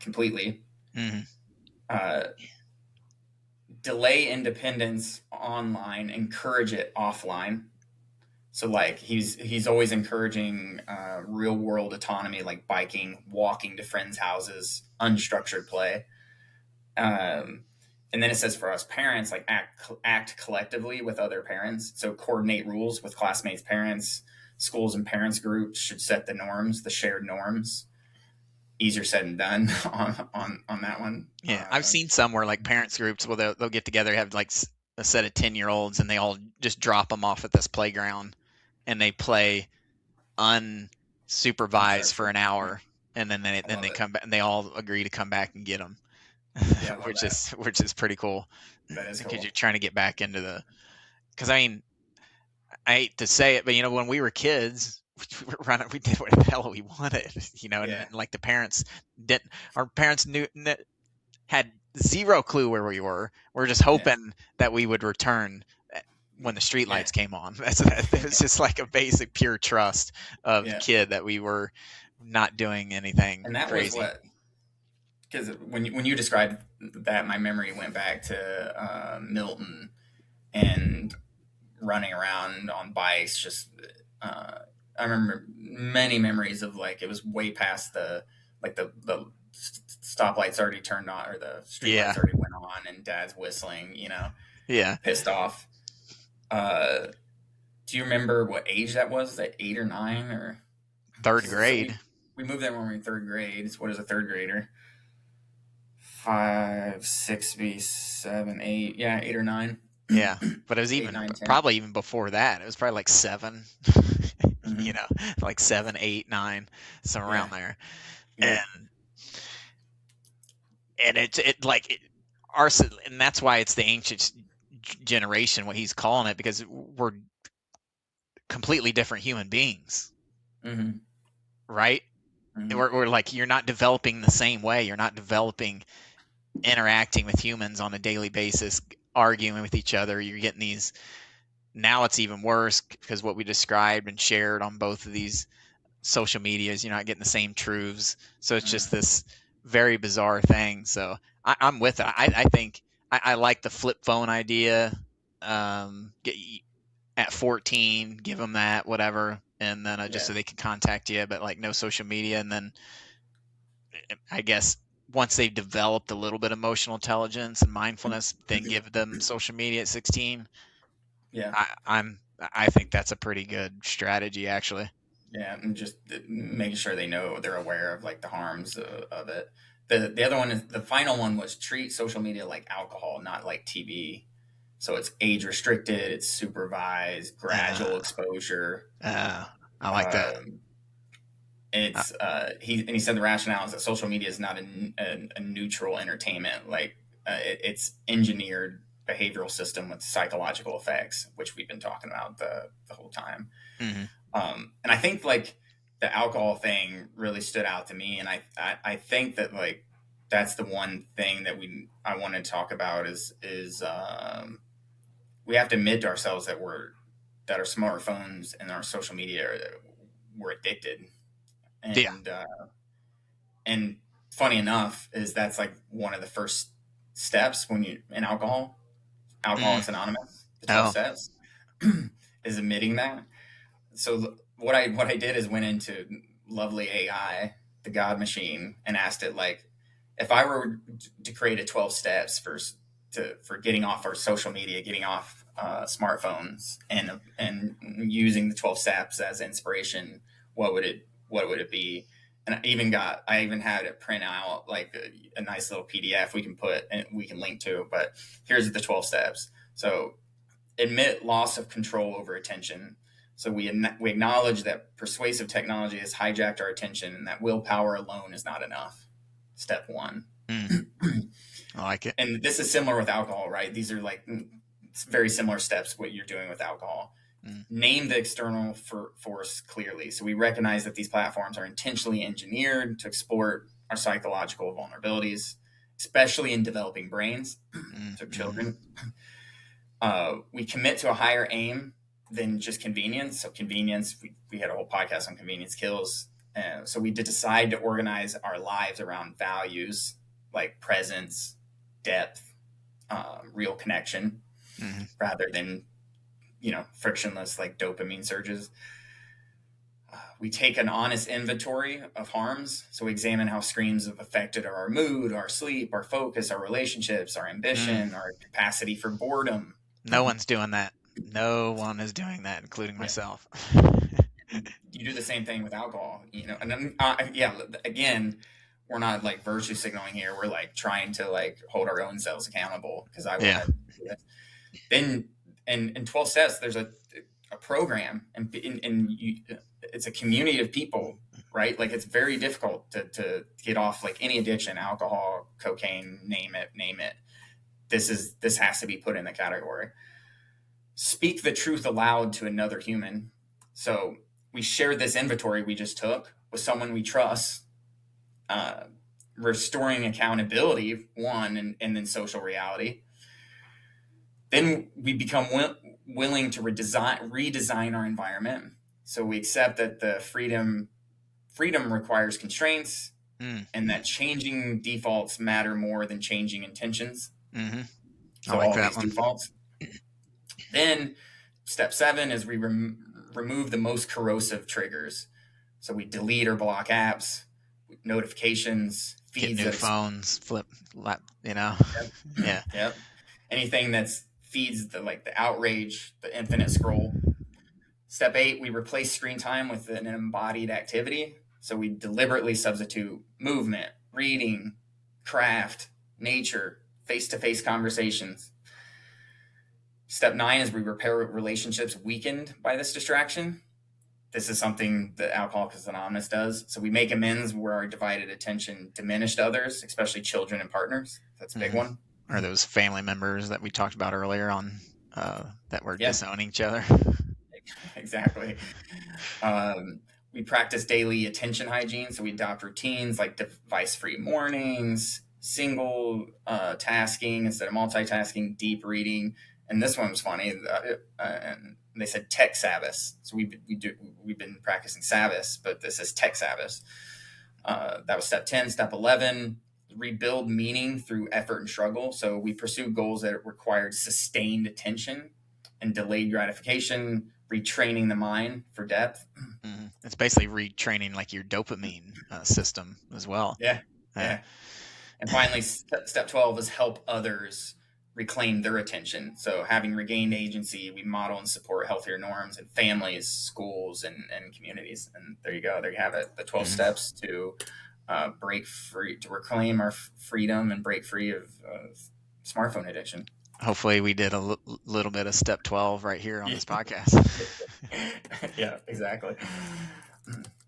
[SPEAKER 3] completely.
[SPEAKER 2] Hmm.
[SPEAKER 3] Uh, delay independence online, encourage it offline. So like he's always encouraging real world autonomy, like biking, walking to friends' houses, unstructured play. And then it says for us parents, like act collectively with other parents. So coordinate rules with classmates, parents, schools, and parents groups should set the norms, the shared norms. Easier said than done on that one.
[SPEAKER 2] Yeah, I've seen some where like parents groups, well, they'll get together, have like a set of 10-year-olds, and they all just drop them off at this playground, and they play unsupervised for
[SPEAKER 3] Unstructured.
[SPEAKER 2] an
[SPEAKER 3] Yeah,
[SPEAKER 2] hour, and
[SPEAKER 3] I
[SPEAKER 2] then
[SPEAKER 3] love
[SPEAKER 2] they
[SPEAKER 3] it.
[SPEAKER 2] come back, and they all agree to come back and get them,
[SPEAKER 3] Yeah, I love
[SPEAKER 2] which
[SPEAKER 3] that.
[SPEAKER 2] is pretty cool,
[SPEAKER 3] That is
[SPEAKER 2] because
[SPEAKER 3] cool.
[SPEAKER 2] you're trying to get back into because I mean, I hate to say it, but when we were kids, we did what the hell we wanted,
[SPEAKER 3] Yeah,
[SPEAKER 2] and like the parents didn't, our parents had zero clue where we were. We're just
[SPEAKER 3] yeah,
[SPEAKER 2] hoping that we would return when the
[SPEAKER 3] yeah,
[SPEAKER 2] streetlights came on. It was just like a basic pure trust of
[SPEAKER 3] yeah.
[SPEAKER 2] kid that we were not doing anything
[SPEAKER 3] And that was
[SPEAKER 2] crazy.
[SPEAKER 3] what, because when you described that, my memory went back to Milton and running around on bikes. Just uh, I remember many memories of like it was way past the stoplights already turned on or the street
[SPEAKER 2] Yeah,
[SPEAKER 3] lights already went on and dad's whistling,
[SPEAKER 2] yeah.
[SPEAKER 3] pissed off. Uh, do you remember what age that was? That 8 or 9 or
[SPEAKER 2] Third
[SPEAKER 3] so
[SPEAKER 2] grade.
[SPEAKER 3] we moved there when we were in third grade. So what is a third grader? 5, 6, be 7, 8. Yeah, 8 or 9.
[SPEAKER 2] Yeah, but it was
[SPEAKER 3] 8,
[SPEAKER 2] even
[SPEAKER 3] 9, 10.
[SPEAKER 2] probably even before that. It was probably like 7, you
[SPEAKER 3] Mm-hmm.
[SPEAKER 2] know, like 7, 8, 9, somewhere
[SPEAKER 3] Yeah,
[SPEAKER 2] around there.
[SPEAKER 3] yeah.
[SPEAKER 2] And it like our and that's why it's the ancient generation, what he's calling it, because we're completely different human beings,
[SPEAKER 3] Mm-hmm.
[SPEAKER 2] right?
[SPEAKER 3] Mm-hmm.
[SPEAKER 2] We're like, you're not developing the same way. You're not developing interacting with humans on a daily basis, arguing with each other. You're getting these, now it's even worse because what we described and shared on both of these social medias, you're not getting the same truths. So it's just this very bizarre thing. So I'm with it. I think I like the flip phone idea. Get at 14, give them that, whatever, and then just so they can contact you, but like no social media. And then I guess once they've developed a little bit of emotional intelligence and mindfulness, then give them social media at 16.
[SPEAKER 3] Yeah.
[SPEAKER 2] I think that's a pretty good strategy, actually.
[SPEAKER 3] Yeah, and just making sure they know, they're aware of like the harms of it. The other one is, the final one was, treat social media like alcohol, not like TV. So it's age restricted, it's supervised, gradual exposure.
[SPEAKER 2] I like that.
[SPEAKER 3] Um, it's he said the rationale is that social media is not a neutral entertainment. Like it's engineered behavioral system with psychological effects, which we've been talking about the whole time.
[SPEAKER 2] Mm-hmm.
[SPEAKER 3] And I think like the alcohol thing really stood out to me, and I think that like that's the one thing that I want to talk about is we have to admit to ourselves that our smartphones and our social media we're addicted.
[SPEAKER 2] Yeah.
[SPEAKER 3] And funny enough is that's like one of the first steps when you in Alcoholics Anonymous, the 12
[SPEAKER 2] Oh.
[SPEAKER 3] steps is admitting that. So what I did is went into lovely AI, the God machine, and asked it like, if I were to create a 12 steps for getting off our social media, getting off smartphones, and using the 12 steps as inspiration, what would it be? And I even had it print out like a nice little PDF we can link to. But here's the 12 steps. So admit loss of control over attention. So we acknowledge that persuasive technology has hijacked our attention, and that willpower alone is not enough. Step one.
[SPEAKER 2] I like it.
[SPEAKER 3] And this is similar with alcohol, right? These are like very similar steps, what you're doing with alcohol. Name the external force clearly. So we recognize that these platforms are intentionally engineered to exploit our psychological vulnerabilities, especially in developing brains, so children. We commit to a higher aim than just convenience. So convenience, we had a whole podcast on convenience kills. So we did decide to organize our lives around values like presence, depth, real connection, rather than frictionless like dopamine surges. We take an honest inventory of harms. So we examine how screens have affected our mood, our sleep, our focus, our relationships, our ambition, our capacity for boredom.
[SPEAKER 2] No one's doing that. No one is doing that, including myself.
[SPEAKER 3] You do the same thing with alcohol, and then, again, we're not like virtue signaling here. We're like trying to like hold our own selves accountable, because I want to do this. Then in 12 steps, there's a program, and it's a community of people, right? Like it's very difficult to get off like any addiction, alcohol, cocaine, name it. This has to be put in the category. Speak the truth aloud to another human. So we share this inventory we just took with someone we trust, restoring accountability, one, and then social reality. Then we become willing to redesign our environment. So we accept that the freedom requires constraints, and that changing defaults matter more than changing intentions.
[SPEAKER 2] So I like that one.
[SPEAKER 3] Defaults. Then step 7 is we remove the most corrosive triggers. So we delete or block apps, notifications, feeds,
[SPEAKER 2] get new phones,
[SPEAKER 3] Yep. Yep. Anything that's feeds the outrage, the infinite scroll. Step 8, we replace screen time with an embodied activity. So we deliberately substitute movement, reading, craft, nature, face-to-face conversations. Step 9 is we repair relationships weakened by this distraction. This is something that Alcoholics Anonymous does. So we make amends where our divided attention diminished others, especially children and partners. That's a big one.
[SPEAKER 2] Or those family members that we talked about earlier on that were disowning each other.
[SPEAKER 3] Exactly. We practice daily attention hygiene. So we adopt routines like device-free mornings, single tasking instead of multitasking, deep reading. And this one was funny. And they said tech Sabbath. So we've been practicing Sabbath, but this is tech Sabbath. That was step 10. Step 11, rebuild meaning through effort and struggle. So we pursue goals that required sustained attention and delayed gratification, retraining the mind for depth.
[SPEAKER 2] Mm-hmm. It's basically retraining like your dopamine system as well.
[SPEAKER 3] Yeah. And finally, step 12 is help others reclaim their attention. So having regained agency, we model and support healthier norms in families, schools, and communities. And there you go. There you have it. The 12 steps to break free, to reclaim our freedom and break free of smartphone addiction.
[SPEAKER 2] Hopefully we did a little bit of step 12 right here on this podcast.
[SPEAKER 3] Yeah, exactly.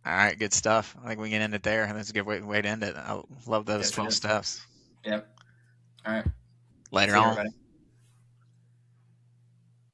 [SPEAKER 2] All right, good stuff. I think we can end it there. That's a good way to end it. I love those 12 steps.
[SPEAKER 3] Yep. All right.
[SPEAKER 2] Later on.